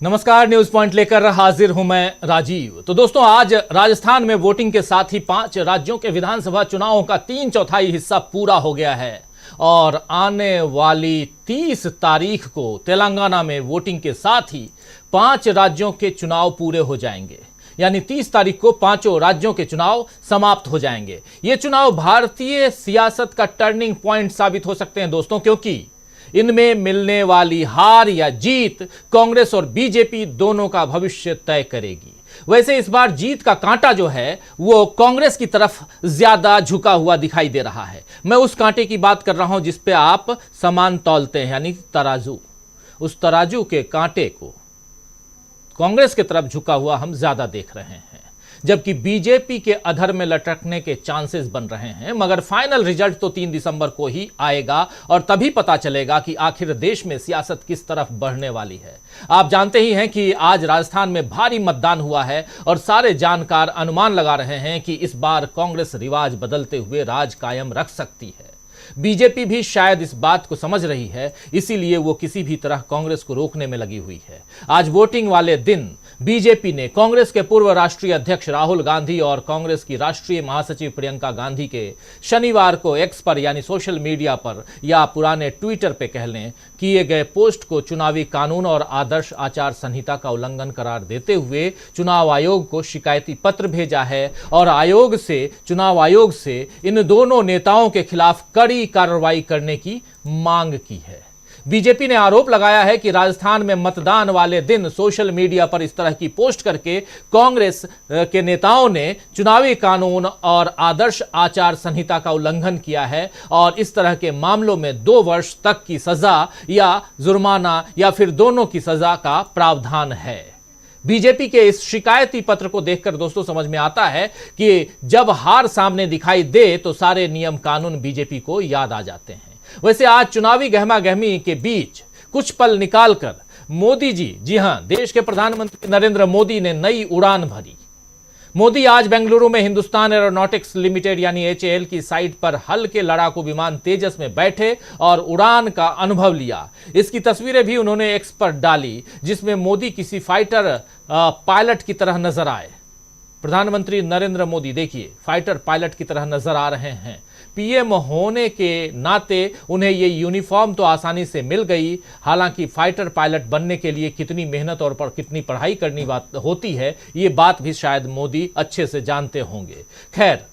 नमस्कार, news point लेकर हाजिर हूं मैं राजीव। तो दोस्तों, आज राजस्थान में वोटिंग के साथ ही 5 राज्यों के विधानसभा चुनावों का 3/4 हिस्सा पूरा हो गया है और आने वाली 30 तारीख को तेलंगाना में वोटिंग के साथ ही 5 राज्यों के चुनाव पूरे हो जाएंगे। यानी 30 तारीख को 5 राज्यों के चुनाव समाप्त हो जाएंगे। ये चुनाव भारतीय सियासत का टर्निंग पॉइंट साबित हो सकते हैं दोस्तों, क्योंकि इनमें मिलने वाली हार या जीत कांग्रेस और बीजेपी दोनों का भविष्य तय करेगी। वैसे इस बार जीत का कांटा जो है वो कांग्रेस की तरफ ज्यादा झुका हुआ दिखाई दे रहा है। मैं उस कांटे की बात कर रहा हूं जिस पे आप सामान तौलते हैं, यानी तराजू। उस तराजू के कांटे को कांग्रेस की तरफ झुका हुआ हम ज्यादा देख रहे हैं, जबकि बीजेपी के अधर में लटकने के चांसेस बन रहे हैं। मगर फाइनल रिजल्ट तो 3 दिसंबर को ही आएगा और तभी पता चलेगा कि आखिर देश में सियासत किस तरफ बढ़ने वाली है। आप जानते ही हैं कि आज राजस्थान में भारी मतदान हुआ है और सारे जानकार अनुमान लगा रहे हैं कि इस बार कांग्रेस रिवाज बदलते हुए राज कायम रख सकती है। बीजेपी भी शायद इस बात को समझ रही है, इसीलिए वो किसी भी तरह कांग्रेस को रोकने में लगी हुई है। आज वोटिंग वाले दिन बीजेपी ने कांग्रेस के पूर्व राष्ट्रीय अध्यक्ष राहुल गांधी और कांग्रेस की राष्ट्रीय महासचिव प्रियंका गांधी के शनिवार को एक्स पर यानी सोशल मीडिया पर या पुराने ट्विटर पे कह लें किए गए पोस्ट को चुनावी कानून और आदर्श आचार संहिता का उल्लंघन करार देते हुए चुनाव आयोग को शिकायती पत्र भेजा है और चुनाव आयोग से इन दोनों नेताओं के खिलाफ कड़ी कार्रवाई करने की मांग की है। बीजेपी ने आरोप लगाया है कि राजस्थान में मतदान वाले दिन सोशल मीडिया पर इस तरह की पोस्ट करके कांग्रेस के नेताओं ने चुनावी कानून और आदर्श आचार संहिता का उल्लंघन किया है और इस तरह के मामलों में 2 वर्ष तक की सजा या जुर्माना या फिर दोनों की सजा का प्रावधान है। बीजेपी के इस शिकायती पत्र को देखकर दोस्तों समझ में आता है कि जब हार सामने दिखाई दे तो सारे नियम कानून बीजेपी को याद आ जाते हैं। वैसे आज चुनावी गहमा गहमी के बीच कुछ पल निकालकर मोदी जी हां, देश के प्रधानमंत्री नरेंद्र मोदी ने नई उड़ान भरी। मोदी आज बेंगलुरु में हिंदुस्तान एरोनॉटिक्स लिमिटेड यानी HAL की साइट पर हल्के लड़ाकू विमान तेजस में बैठे और उड़ान का अनुभव लिया। इसकी तस्वीरें भी उन्होंने एक्स पर डाली, जिसमें मोदी किसी फाइटर पायलट की तरह नजर आए। प्रधानमंत्री नरेंद्र मोदी देखिए फाइटर पायलट की तरह नजर आ रहे हैं। पीएम होने के नाते उन्हें ये यूनिफॉर्म तो आसानी से मिल गई, हालांकि फाइटर पायलट बनने के लिए कितनी मेहनत और कितनी पढ़ाई करनी होती है ये बात भी शायद मोदी अच्छे से जानते होंगे। खैर,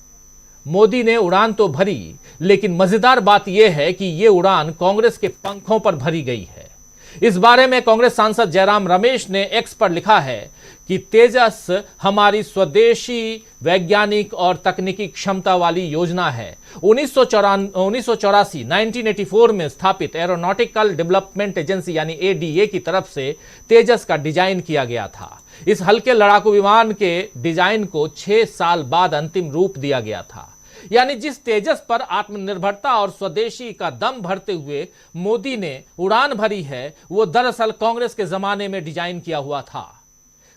मोदी ने उड़ान तो भरी, लेकिन मजेदार बात यह है कि ये उड़ान कांग्रेस के पंखों पर भरी गई है। इस बारे में कांग्रेस सांसद जयराम रमेश ने एक्स पर लिखा है कि तेजस हमारी स्वदेशी वैज्ञानिक और तकनीकी क्षमता वाली योजना है। 1984 में स्थापित एरोनॉटिकल डेवलपमेंट एजेंसी यानी ADA की तरफ से तेजस का डिजाइन किया गया था। इस हल्के लड़ाकू विमान के डिजाइन को 6 साल बाद अंतिम रूप दिया गया था। यानी जिस तेजस पर आत्मनिर्भरता और स्वदेशी का दम भरते हुए मोदी ने उड़ान भरी है, वो दरअसल कांग्रेस के जमाने में डिजाइन किया हुआ था।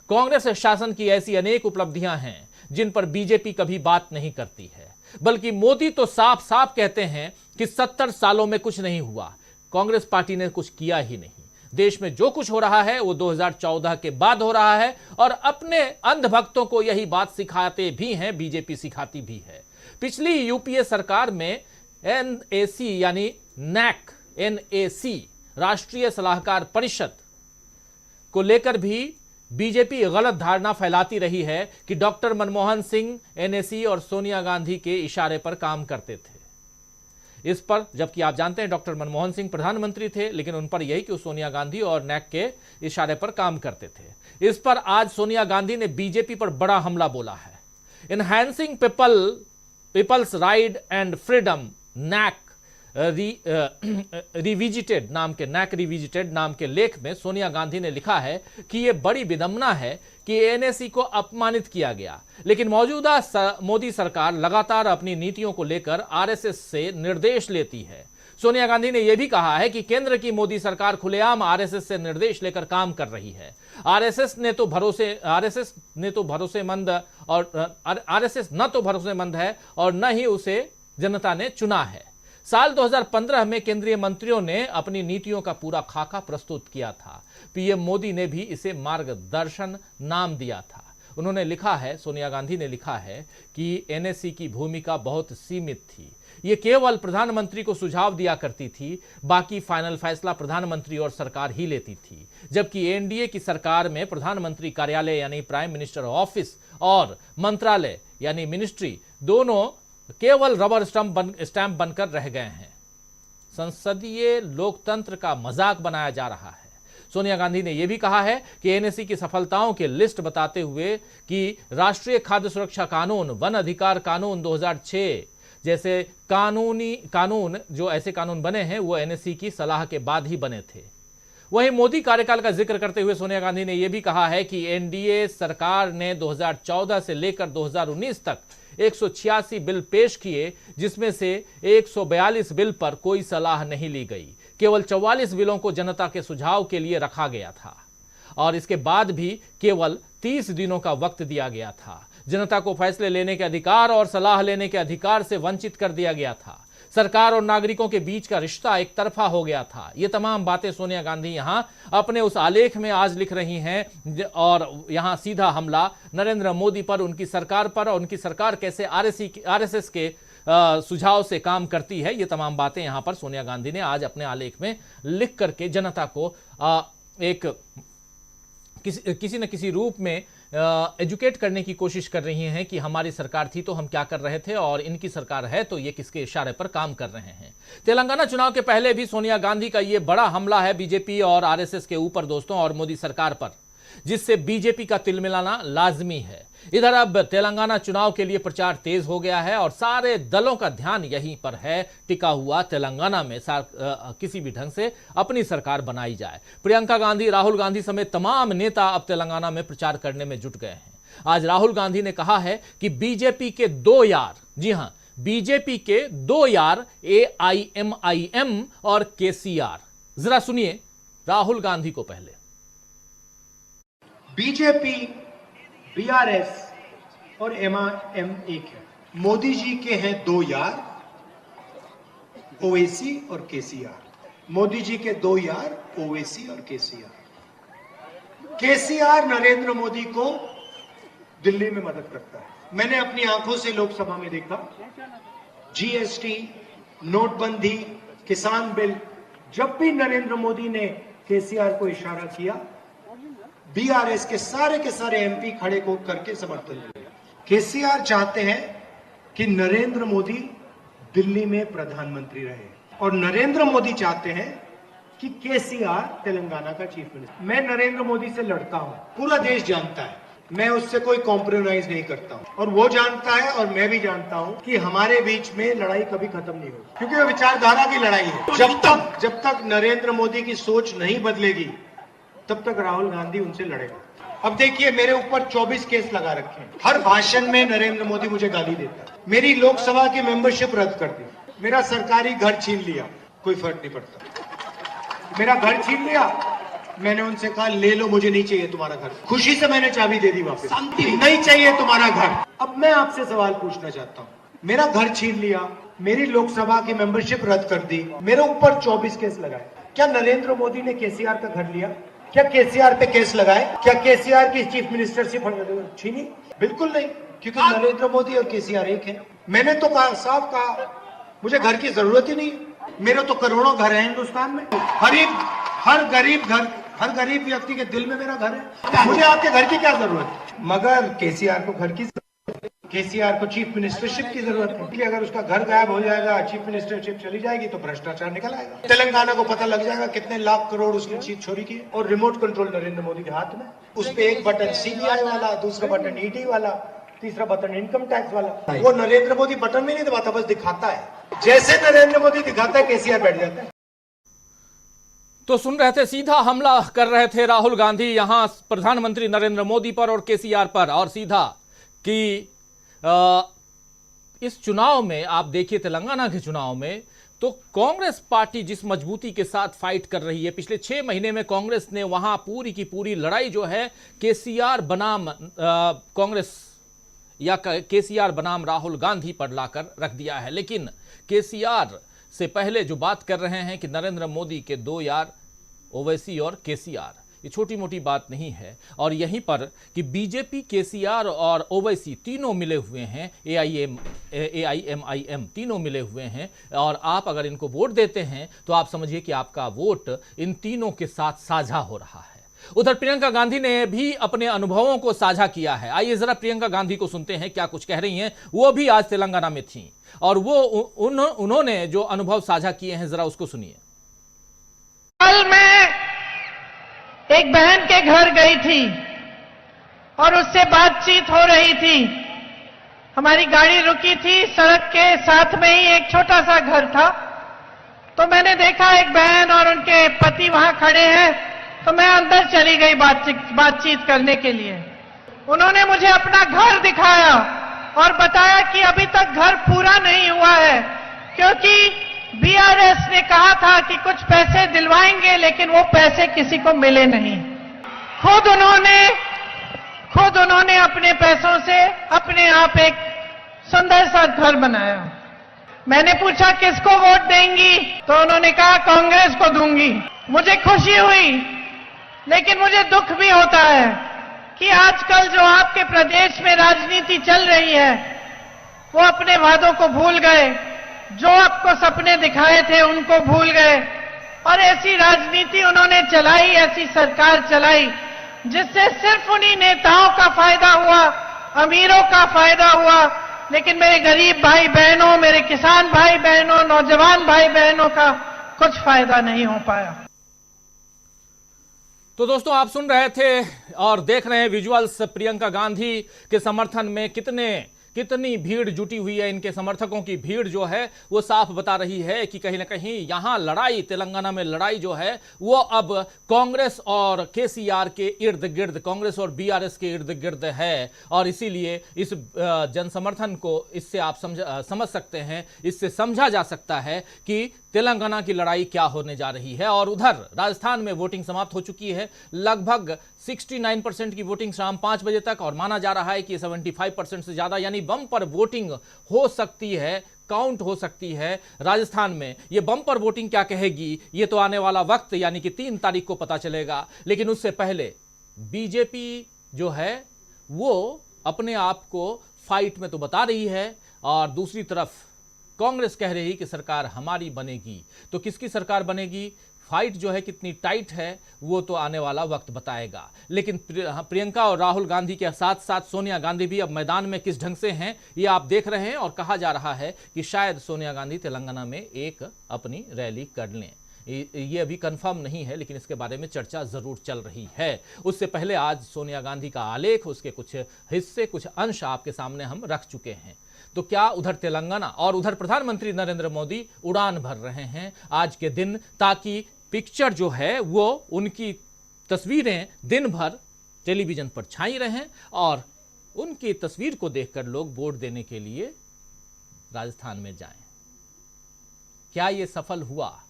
कांग्रेस शासन की ऐसी अनेक उपलब्धियां हैं जिन पर बीजेपी कभी बात नहीं करती है, बल्कि मोदी तो साफ साफ कहते हैं कि 70 सालों में कुछ नहीं हुआ, कांग्रेस पार्टी ने कुछ किया ही नहीं। देश में जो कुछ हो रहा है वो 2014 के बाद हो रहा है और अपने अंधभक्तों को यही बात सिखाते भी हैं, बीजेपी सिखाती भी है। पिछली यूपीए सरकार में NAC यानी NAC राष्ट्रीय सलाहकार परिषद को लेकर भी बीजेपी गलत धारणा फैलाती रही है कि डॉक्टर मनमोहन सिंह NAC और सोनिया गांधी के इशारे पर काम करते थे। इस पर, जबकि आप जानते हैं डॉक्टर मनमोहन सिंह प्रधानमंत्री थे, लेकिन उन पर यही कि सोनिया गांधी और NAC के इशारे पर काम करते थे। इस पर आज सोनिया गांधी ने बीजेपी पर बड़ा हमला बोला है। Enhancing peoples right and freedom NAC revisited नाम के लेख में सोनिया गांधी ने लिखा है कि यह बड़ी विडंबना है कि NAC को अपमानित किया गया, लेकिन मौजूदा मोदी सरकार लगातार अपनी नीतियों को लेकर RSS से निर्देश लेती है। सोनिया गांधी ने यह भी कहा है कि केंद्र की मोदी सरकार खुलेआम RSS से निर्देश लेकर काम कर रही है। RSS न तो भरोसेमंद है और न ही उसे जनता ने चुना है। साल 2015 में केंद्रीय मंत्रियों ने अपनी नीतियों का पूरा खाका प्रस्तुत किया था। पीएम मोदी ने भी इसे मार्गदर्शन नाम दिया था। उन्होंने लिखा है, सोनिया गांधी ने लिखा है कि एनएससी की भूमिका बहुत सीमित थी। ये केवल प्रधानमंत्री को सुझाव दिया करती थी, बाकी फाइनल फैसला प्रधानमंत्री और सरकार ही लेती थी। जबकि एनडीए की सरकार में प्रधानमंत्री कार्यालय यानी प्राइम मिनिस्टर ऑफिस और मंत्रालय यानी मिनिस्ट्री दोनों केवल रबर स्टैंप बनकर रह गए हैं। संसदीय लोकतंत्र का मजाक बनाया जा रहा है। सोनिया गांधी ने यह भी कहा है कि एनएससी की सफलताओं के लिस्ट बताते हुए कि राष्ट्रीय खाद्य सुरक्षा कानून, वन अधिकार कानून 2006 जैसे कानून जो ऐसे कानून बने हैं वो एनएससी की सलाह के बाद ही बने थे। वहीं मोदी कार्यकाल का जिक्र करते हुए सोनिया गांधी ने यह भी कहा है कि एनडीए सरकार ने 2014 से लेकर 2019 तक 186 बिल पेश किए, जिसमें से 142 बिल पर कोई सलाह नहीं ली गई। केवल 44 बिलों को जनता के सुझाव के लिए रखा गया था और इसके बाद भी केवल 30 दिनों का वक्त दिया गया था। जनता को फैसले लेने के अधिकार और सलाह लेने के अधिकार से वंचित कर दिया गया था। सरकार और नागरिकों के बीच का रिश्ता एक तरफा हो गया था। ये तमाम बातें सोनिया गांधी यहां अपने उस आलेख में आज लिख रही हैं और यहां सीधा हमला नरेंद्र मोदी पर, उनकी सरकार पर और उनकी सरकार कैसे आरएसएस के सुझाव से काम करती है। ये तमाम बातें यहां पर सोनिया गांधी ने आज अपने आलेख में लिख करके जनता को एक किसी न किसी रूप में एजुकेट करने की कोशिश कर रही हैं कि हमारी सरकार थी तो हम क्या कर रहे थे और इनकी सरकार है तो ये किसके इशारे पर काम कर रहे हैं। तेलंगाना चुनाव के पहले भी सोनिया गांधी का ये बड़ा हमला है बीजेपी और आरएसएस के ऊपर दोस्तों, और मोदी सरकार पर, जिससे बीजेपी का तिलमिलाना लाजमी है। इधर अब तेलंगाना चुनाव के लिए प्रचार तेज हो गया है और सारे दलों का ध्यान यहीं पर है टिका हुआ, तेलंगाना में किसी भी ढंग से अपनी सरकार बनाई जाए। प्रियंका गांधी, राहुल गांधी समेत तमाम नेता अब तेलंगाना में प्रचार करने में जुट गए हैं। आज राहुल गांधी ने कहा है कि बीजेपी के दो यार, जी हां, बीजेपी के दो यार AIMIM और केसीआर। जरा सुनिए राहुल गांधी को पहले। बीजेपी, बीआरएस और MIM एक है। मोदी जी के हैं दो यार, ओवैसी और केसीआर। मोदी जी के दो यार, ओवैसी और केसीआर। केसीआर नरेंद्र मोदी को दिल्ली में मदद करता है। मैंने अपनी आंखों से लोकसभा में देखा, जीएसटी, नोटबंदी, किसान बिल, जब भी नरेंद्र मोदी ने केसीआर को इशारा किया, बीआरएस के सारे एमपी खड़े को करके समर्थन दिया। केसीआर चाहते हैं कि नरेंद्र मोदी दिल्ली में प्रधानमंत्री रहे और नरेंद्र मोदी चाहते हैं कि केसीआर तेलंगाना का चीफ मिनिस्टर। मैं नरेंद्र मोदी से लड़ता हूं, पूरा देश जानता है, मैं उससे कोई कॉम्प्रोमाइज नहीं करता हूं और वो जानता है और मैं भी जानता हूं कि हमारे बीच में लड़ाई कभी खत्म नहीं होगी, क्योंकि वो विचारधारा की लड़ाई है। जब तक नरेंद्र मोदी की सोच नहीं बदलेगी तब तक राहुल गांधी उनसे लड़ेगा। अब देखिए, मेरे ऊपर 24 केस लगा रखे हैं। हर भाषण में नरेंद्र मोदी मुझे गाली देता है। मेरी लोकसभा की मेंबरशिप रद्द कर दी, मेरा सरकारी घर छीन लिया, कोई फर्क नहीं पड़ता। मेरा घर छीन लिया, मैंने उनसे कहा ले लो, मुझे नहीं चाहिए तुम्हारा घर। खुशी से मैंने चाबी दे दी वापस, नहीं चाहिए तुम्हारा घर। अब मैं आपसे सवाल पूछना चाहता हूँ, मेरा घर छीन लिया, मेरी लोकसभा की मेंबरशिप रद्द कर दी, मेरे ऊपर 24 केस लगाए। क्या नरेंद्र मोदी ने केसीआर का घर लिया? क्या केसीआर पे केस लगाए? क्या केसीआर की चीफ मिनिस्टरशिप छीनी? बिल्कुल नहीं, क्योंकि नरेंद्र मोदी और केसीआर एक है। मैंने तो कहा, साफ कहा, मुझे घर की जरूरत ही नहीं। मेरे तो करोड़ों घर हैं हिंदुस्तान में, हर गरीब व्यक्ति के दिल में मेरा घर है। मुझे आपके घर की क्या जरूरत? मगर केसीआर को घर की, केसीआर को चीफ मिनिस्टरशिप की जरूरत है। इसलिए अगर उसका घर गायब हो जाएगा, चीफ मिनिस्टरशिप चली जाएगी तो भ्रष्टाचार निकल आएगा। तेलंगाना को पता लग जाएगा कितने लाख करोड़ उसने चीज चोरी की। और रिमोट कंट्रोल नरेंद्र मोदी के हाथ में, उस पे एक बटन सीबीआई वाला, दूसरा बटन ईडी वाला, तीसरा बटन इनकम टैक्स वाला। वो नरेंद्र मोदी बटन में नहीं दबाता, बस दिखाता है। जैसे नरेंद्र मोदी दिखाता है, केसीआर बैठ जाता है। तो सुन रहे थे, सीधा हमला कर रहे थे राहुल गांधी यहां प्रधानमंत्री नरेंद्र मोदी पर और केसीआर पर, और सीधा कि इस चुनाव में आप देखिए, तेलंगाना के चुनाव में तो कांग्रेस पार्टी जिस मजबूती के साथ फाइट कर रही है, पिछले 6 महीने में कांग्रेस ने वहां पूरी की पूरी लड़ाई जो है केसीआर बनाम कांग्रेस या केसीआर बनाम राहुल गांधी पर लाकर रख दिया है। लेकिन केसीआर से पहले जो बात कर रहे हैं कि नरेंद्र मोदी के दो यार ओवैसी और केसीआर, ये छोटी मोटी बात नहीं है। और यहीं पर कि बीजेपी, केसीआर और ओवैसी तीनों मिले हुए हैं, AIMIM तीनों मिले हुए हैं, और आप अगर इनको वोट देते हैं तो आप समझिए कि आपका वोट इन तीनों के साथ साझा हो रहा है। उधर प्रियंका गांधी ने भी अपने अनुभवों को साझा किया है। आइए जरा प्रियंका गांधी को सुनते हैं क्या कुछ कह रही हैं। वो भी आज तेलंगाना में थी और वो उन्होंने जो अनुभव साझा किए हैं, जरा उसको सुनिए। कल मैं एक बहन के घर गई थी और उससे बातचीत हो रही थी। हमारी गाड़ी रुकी थी, सड़क के साथ में ही एक छोटा सा घर था। तो मैंने देखा एक बहन और उनके पति वहां खड़े हैं, तो मैं अंदर चली गई बातचीत करने के लिए। उन्होंने मुझे अपना घर दिखाया और बताया कि अभी तक घर पूरा नहीं हुआ है, क्योंकि बीआरएस ने कहा था कि कुछ पैसे दिलवाएंगे, लेकिन वो पैसे किसी को मिले नहीं। खुद उन्होंने अपने पैसों से अपने आप एक सुंदर सा घर बनाया। मैंने पूछा किसको वोट देंगी, तो उन्होंने कहा कांग्रेस को दूंगी। मुझे खुशी हुई, लेकिन मुझे दुख भी होता है कि आजकल जो आपके प्रदेश में राजनीति चल रही है, वो अपने वादों को भूल गए, जो आपको सपने दिखाए थे उनको भूल गए, और ऐसी राजनीति उन्होंने चलाई, ऐसी सरकार चलाई जिससे सिर्फ उन्हीं नेताओं का फायदा हुआ, अमीरों का फायदा हुआ, लेकिन मेरे गरीब भाई बहनों, मेरे किसान भाई बहनों, नौजवान भाई बहनों का कुछ फायदा नहीं हो पाया। तो दोस्तों, आप सुन रहे थे और देख रहे हैं विजुअल्स। प्रियंका गांधी के समर्थन में कितनी भीड़ जुटी हुई है। इनके समर्थकों की भीड़ जो है वो साफ बता रही है कि कहीं ना कहीं यहां लड़ाई, तेलंगाना में लड़ाई जो है वो अब कांग्रेस और केसीआर के इर्द गिर्द, कांग्रेस और बीआरएस के इर्द गिर्द है। और इसीलिए इस जनसमर्थन को इससे आप समझ सकते हैं, इससे समझा जा सकता है कि तेलंगाना की लड़ाई क्या होने जा रही है। और उधर राजस्थान में वोटिंग समाप्त हो चुकी है। लगभग 69% की वोटिंग शाम 5 बजे तक, और माना जा रहा है कि 75% से ज्यादा यानी बम्पर वोटिंग हो सकती है, काउंट हो सकती है राजस्थान में। ये बम्पर वोटिंग क्या कहेगी, ये तो आने वाला वक्त यानी कि 3 तारीख को पता चलेगा। लेकिन उससे पहले बीजेपी जो है वो अपने आप को फाइट में तो बता रही है, और दूसरी तरफ कांग्रेस कह रही कि सरकार हमारी बनेगी। तो किसकी सरकार बनेगी, फाइट जो है कितनी टाइट है, वो तो आने वाला वक्त बताएगा। लेकिन प्रियंका और राहुल गांधी के साथ साथ सोनिया गांधी भी अब मैदान में किस ढंग से हैं, ये आप देख रहे हैं। और कहा जा रहा है कि शायद सोनिया गांधी तेलंगाना में एक अपनी रैली कर लें। ये अभी कंफर्म नहीं है, लेकिन इसके बारे में चर्चा जरूर चल रही है। उससे पहले आज सोनिया गांधी का आलेख, उसके कुछ हिस्से, कुछ अंश आपके सामने हम रख चुके हैं। तो क्या उधर तेलंगाना और उधर प्रधानमंत्री नरेंद्र मोदी उड़ान भर रहे हैं आज के दिन, ताकि पिक्चर जो है वो, उनकी तस्वीरें दिन भर टेलीविजन पर छाई रहें और उनकी तस्वीर को देखकर लोग वोट देने के लिए राजस्थान में जाएं। क्या ये सफल हुआ?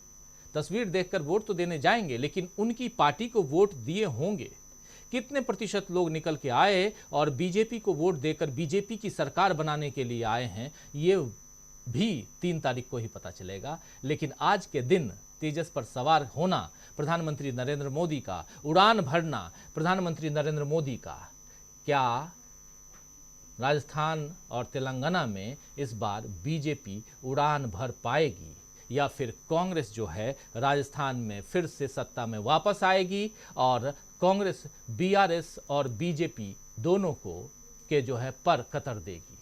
तस्वीर देखकर वोट तो देने जाएंगे, लेकिन उनकी पार्टी को वोट दिए होंगे? कितने प्रतिशत लोग निकल के आए और बीजेपी को वोट देकर बीजेपी की सरकार बनाने के लिए आए हैं, ये भी 3 तारीख को ही पता चलेगा। लेकिन आज के दिन तेजस पर सवार होना प्रधानमंत्री नरेंद्र मोदी का, उड़ान भरना प्रधानमंत्री नरेंद्र मोदी का, क्या राजस्थान और तेलंगाना में इस बार बीजेपी उड़ान भर पाएगी, या फिर कांग्रेस जो है राजस्थान में फिर से सत्ता में वापस आएगी और कांग्रेस, बीआरएस और बीजेपी दोनों को के जो है पर कतर देगी?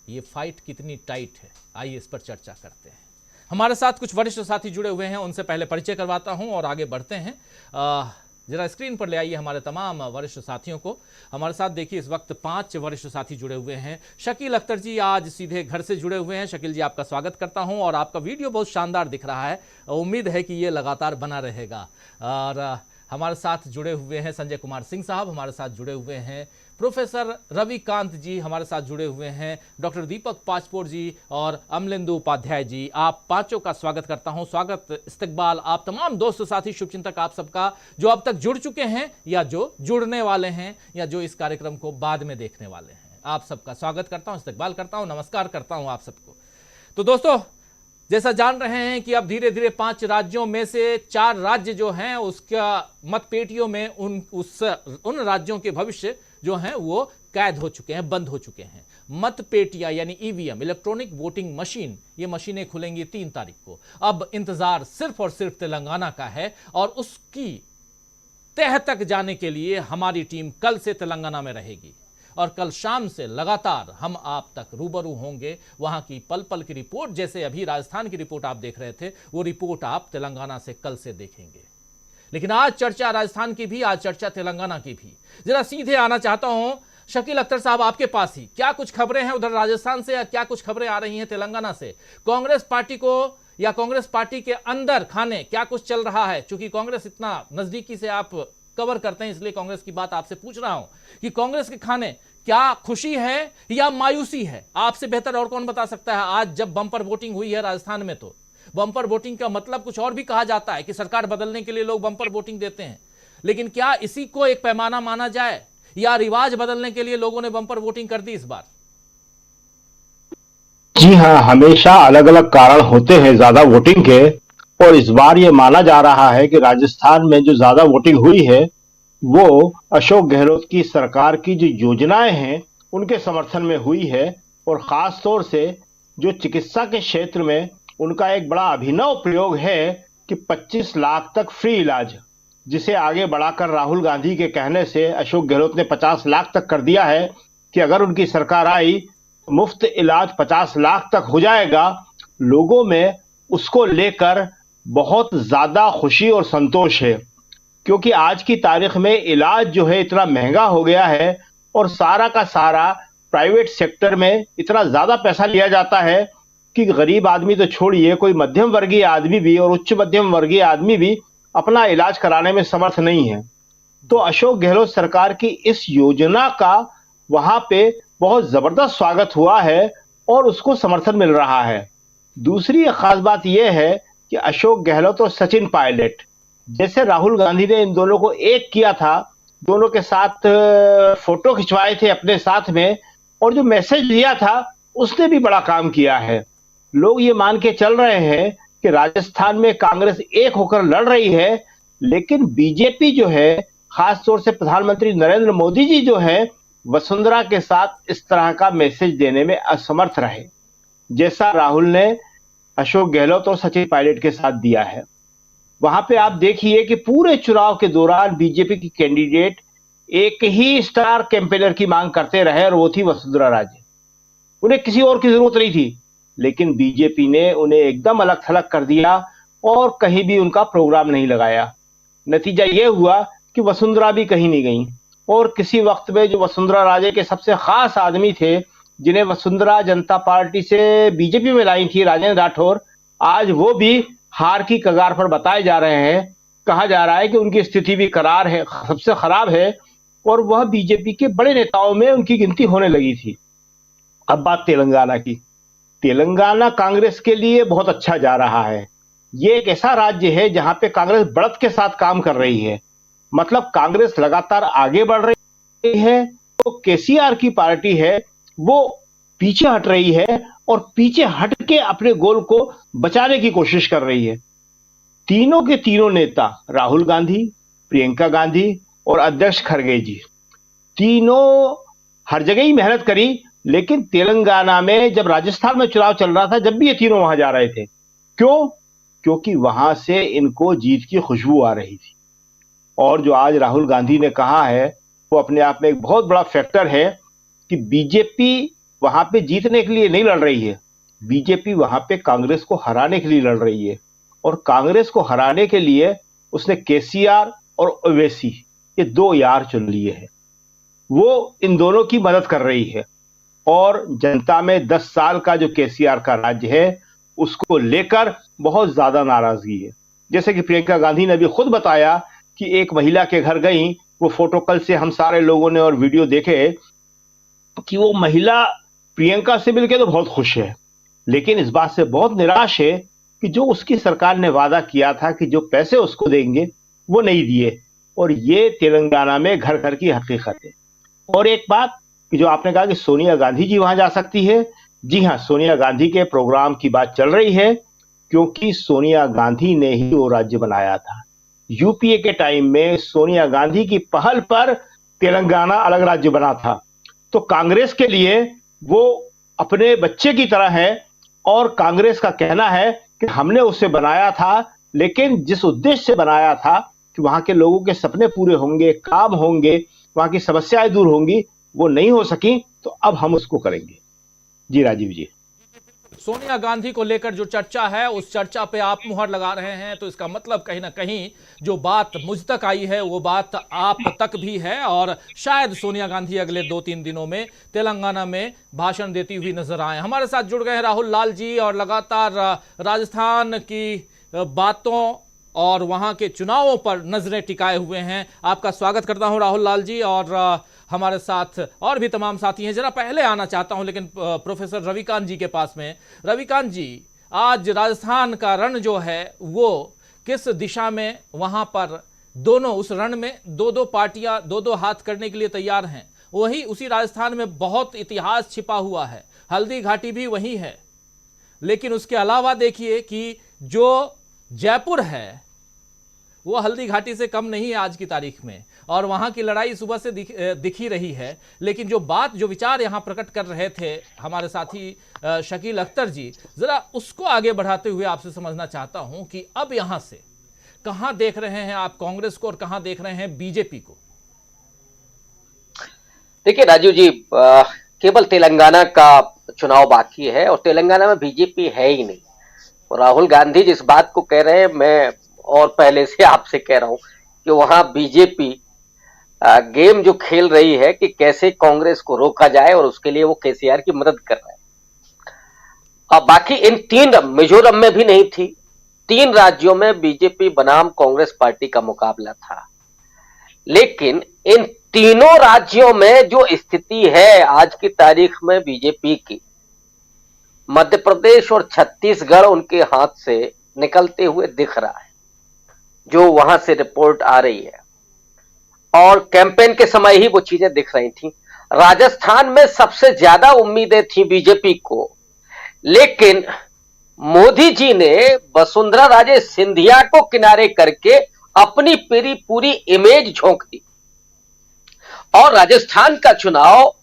ये फाइट कितनी टाइट है, आइए इस पर चर्चा करते हैं। हमारे साथ कुछ वरिष्ठ साथी जुड़े हुए हैं, उनसे पहले परिचय करवाता हूं और आगे बढ़ते हैं। जरा स्क्रीन पर ले आइए हमारे तमाम वरिष्ठ साथियों को। हमारे साथ देखिए इस वक्त 5 वरिष्ठ साथी जुड़े हुए हैं। शकील अख्तर जी आज सीधे घर से जुड़े हुए हैं। शकील जी, आपका स्वागत करता हूं और आपका वीडियो बहुत शानदार दिख रहा है, उम्मीद है कि ये लगातार बना रहेगा। और हमारे साथ जुड़े हुए हैं संजय कुमार सिंह साहब, हमारे साथ जुड़े हुए हैं प्रोफेसर रविकांत जी, हमारे साथ जुड़े हुए हैं डॉक्टर दीपक पाचपोर जी और अमलेंदु उपाध्याय जी। आप पांचों का स्वागत करता हूं। स्वागत, इस्तकबाल आप तमाम दोस्त साथी शुभचिंतक आप सबका, जो अब तक जुड़ चुके हैं या जो जुड़ने वाले हैं या जो इस कार्यक्रम को बाद में देखने वाले हैं, आप सबका स्वागत करता हूं, इस्तकबाल करता हूं, नमस्कार करता हूं आप सबको। तो दोस्तों, जैसा जान रहे हैं कि अब धीरे धीरे 5 राज्यों में से 4 राज्य जो हैं उसका मतपेटियों में उन राज्यों के भविष्य जो हैं वो कैद हो चुके हैं, बंद हो चुके हैं। मतपेटियां यानी ईवीएम, इलेक्ट्रॉनिक वोटिंग मशीन, ये मशीनें खुलेंगी 3 तारीख को। अब इंतजार सिर्फ और सिर्फ तेलंगाना का है और उसकी तह तक जाने के लिए हमारी टीम कल से तेलंगाना में रहेगी और कल शाम से लगातार हम आप तक रूबरू होंगे। वहां की पल पल की रिपोर्ट, जैसे अभी राजस्थान की रिपोर्ट आप देख रहे थे, वो रिपोर्ट आप तेलंगाना से कल से देखेंगे। लेकिन आज चर्चा राजस्थान की भी, आज चर्चा तेलंगाना की भी। जरा सीधे आना चाहता हूं शकील अख्तर साहब आपके पास ही। क्या कुछ खबरें हैं उधर राजस्थान से या क्या कुछ खबरें आ रही हैं तेलंगाना से? कांग्रेस पार्टी को या कांग्रेस पार्टी के अंदर खाने क्या कुछ चल रहा है? चूंकि कांग्रेस इतना नजदीकी से आप कवर करते हैं, इसलिए कांग्रेस की बात आपसे पूछ रहा हूं कि कांग्रेस के खाने क्या खुशी है या मायूसी है? आपसे बेहतर और कौन बता सकता है। आज जब बम्पर वोटिंग हुई है राजस्थान में, तो बम्पर वोटिंग का मतलब कुछ और भी कहा जाता है कि सरकार बदलने के लिए लोग बम्पर वोटिंग देते हैं, लेकिन क्या इसी को एक पैमाना माना जाए या रिवाज बदलने के लिए लोगों ने बम्पर वोटिंग कर दी इस बार? जी हाँ, हमेशा अलग अलग कारण होते हैं ज्यादा वोटिंग के, और इस बार ये माना जा रहा है कि राजस्थान में जो ज्यादा वोटिंग हुई है वो अशोक गहलोत की सरकार की जो योजनाएं हैं उनके समर्थन में हुई है, और खास तौर से जो चिकित्सा के क्षेत्र में उनका एक बड़ा अभिनव प्रयोग है कि 25 लाख तक फ्री इलाज, जिसे आगे बढ़ाकर राहुल गांधी के कहने से अशोक गहलोत ने 50 लाख तक कर दिया है कि अगर उनकी सरकार आई मुफ्त इलाज 50 लाख तक हो जाएगा। लोगों में उसको लेकर बहुत ज्यादा खुशी और संतोष है, क्योंकि आज की तारीख में इलाज जो है इतना महंगा हो गया है और सारा का सारा प्राइवेट सेक्टर में इतना ज्यादा पैसा लिया जाता है कि गरीब आदमी तो छोड़िए, कोई मध्यम वर्गीय आदमी भी और उच्च मध्यम वर्गीय आदमी भी अपना इलाज कराने में समर्थ नहीं है। तो अशोक गहलोत सरकार की इस योजना का वहां पे बहुत जबरदस्त स्वागत हुआ है और उसको समर्थन मिल रहा है। दूसरी एक खास बात यह है कि अशोक गहलोत और सचिन पायलट, जैसे राहुल गांधी ने इन दोनों को एक किया था, दोनों के साथ फोटो खिंचवाए थे अपने साथ में, और जो मैसेज दिया था उसने भी बड़ा काम किया है। लोग ये मान के चल रहे हैं कि राजस्थान में कांग्रेस एक होकर लड़ रही है, लेकिन बीजेपी जो है, खास तौर से प्रधानमंत्री नरेंद्र मोदी जी जो है, वसुंधरा के साथ इस तरह का मैसेज देने में असमर्थ रहे, जैसा राहुल ने अशोक गहलोत और सचिन पायलट के साथ दिया है। वहां पे आप देखिए कि पूरे चुनाव के दौरान बीजेपी की कैंडिडेट एक ही स्टार कैंपेनर की मांग करते रहे और वो थी वसुंधरा राजे। उन्हें किसी और की जरूरत नहीं थी, लेकिन बीजेपी ने उन्हें एकदम अलग थलग कर दिया और कहीं भी उनका प्रोग्राम नहीं लगाया। नतीजा यह हुआ कि वसुंधरा भी कहीं नहीं गई, और किसी वक्त में जो वसुंधरा राजे के सबसे खास आदमी थे, जिन्हें वसुंधरा जनता पार्टी से बीजेपी में लाई थी, राजेंद्र राठौर, आज वो भी हार की कगार पर बताए जा रहे हैं। कहा जा रहा है कि उनकी स्थिति भी करार है, सबसे खराब है, और वह बीजेपी के बड़े नेताओं में उनकी गिनती होने लगी थी। अब बात तेलंगाना की। तेलंगाना कांग्रेस के लिए बहुत अच्छा जा रहा है। ये एक ऐसा राज्य है जहां पे कांग्रेस बढ़त के साथ काम कर रही है, मतलब कांग्रेस लगातार आगे बढ़ रही है, तो केसीआर की पार्टी है वो पीछे हट रही है और पीछे हट के अपने गोल को बचाने की कोशिश कर रही है। तीनों के तीनों नेता, राहुल गांधी, प्रियंका गांधी और अध्यक्ष खड़गे जी, तीनों हर जगह ही मेहनत करी, लेकिन तेलंगाना में जब राजस्थान में चुनाव चल रहा था, जब भी ये तीनों वहां जा रहे थे, क्यों? क्योंकि वहां से इनको जीत की खुशबू आ रही थी। और जो आज राहुल गांधी ने कहा है वो अपने आप में एक बहुत बड़ा फैक्टर है कि बीजेपी वहां पे जीतने के लिए नहीं लड़ रही है, बीजेपी वहां पे कांग्रेस को हराने के लिए लड़ रही है। और कांग्रेस को हराने के लिए उसने केसीआर और ओवैसी, ये 2 यार चुन लिए हैं, वो इन दोनों की मदद कर रही है। और जनता में 10 साल का जो केसीआर का राज्य है उसको लेकर बहुत ज्यादा नाराजगी है। जैसे कि प्रियंका गांधी ने भी खुद बताया कि एक महिला के घर गई, वो फोटो कल से हम सारे लोगों ने और वीडियो देखे कि वो महिला प्रियंका से मिलकर तो बहुत खुश है, लेकिन इस बात से बहुत निराश है कि जो उसकी सरकार ने वादा किया था कि जो पैसे उसको देंगे वो नहीं दिए। और ये तेलंगाना में घर घर की हकीकत है। और एक बात कि जो आपने कहा कि सोनिया गांधी जी वहां जा सकती है, जी हाँ, सोनिया गांधी के प्रोग्राम की बात चल रही है, क्योंकि सोनिया गांधी ने ही वो राज्य बनाया था। यूपीए के टाइम में सोनिया गांधी की पहल पर तेलंगाना अलग राज्य बना था। तो कांग्रेस के लिए वो अपने बच्चे की तरह है, और कांग्रेस का कहना है कि हमने उसे बनाया था, लेकिन जिस उद्देश्य से बनाया था कि वहां के लोगों के सपने पूरे होंगे, काम होंगे, वहां की समस्याएं दूर होंगी, वो नहीं हो सकी, तो अब हम उसको करेंगे। जी राजीव जी। सोनिया गांधी को लेकर जो चर्चा है, उस चर्चा पे आप मुहर लगा रहे हैं, तो इसका मतलब कहीं ना कहीं जो बात मुझ तक आई है वो बात आप तक भी है, और शायद सोनिया गांधी अगले 2-3 दिनों में तेलंगाना में भाषण देती हुई नजर आए। हमारे साथ जुड़ गए हैं राहुल लाल जी, और लगातार राजस्थान की बातों और वहां के चुनावों पर नजरें टिकाए हुए हैं। आपका स्वागत करता हूं राहुल लाल जी, और हमारे साथ और भी तमाम साथी हैं। जरा पहले आना चाहता हूं लेकिन प्रोफेसर रविकांत जी के पास में। रविकांत जी, आज राजस्थान का रण जो है वो किस दिशा में, वहां पर दोनों उस रण में दो पार्टियां दो हाथ करने के लिए तैयार हैं। वही उसी राजस्थान में बहुत इतिहास छिपा हुआ है, हल्दी घाटी भी वही है, लेकिन उसके अलावा देखिए कि जो जयपुर है वो हल्दी घाटी से कम नहीं है आज की तारीख में, और वहां की लड़ाई सुबह से दिख ही रही है। लेकिन जो विचार यहां प्रकट कर रहे थे हमारे साथी शकील अख्तर जी, जरा उसको आगे बढ़ाते हुए आपसे समझना चाहता हूं कि अब यहां से कहां देख रहे हैं आप कांग्रेस को और कहां देख रहे हैं बीजेपी को? देखिए राजीव जी, केवल तेलंगाना का चुनाव बाकी है और तेलंगाना में बीजेपी है ही नहीं। और राहुल गांधी जिस बात को कह रहे हैं, मैं और पहले से आपसे कह रहा हूं कि वहां बीजेपी गेम जो खेल रही है कि कैसे कांग्रेस को रोका जाए, और उसके लिए वो केसीआर की मदद कर रहे हैं। अब बाकी इन 3, मिजोरम में भी नहीं थी, 3 राज्यों में बीजेपी बनाम कांग्रेस पार्टी का मुकाबला था। लेकिन इन तीनों राज्यों में जो स्थिति है आज की तारीख में बीजेपी की, मध्य प्रदेश और छत्तीसगढ़ उनके हाथ से निकलते हुए दिख रहा है, जो वहां से रिपोर्ट आ रही है, और कैंपेन के समय ही वो चीजें दिख रही थी। राजस्थान में सबसे ज्यादा उम्मीदें थी बीजेपी को, लेकिन मोदी जी ने वसुंधरा राजे सिंधिया को किनारे करके अपनी पूरी इमेज झोंक दी, और राजस्थान का चुनाव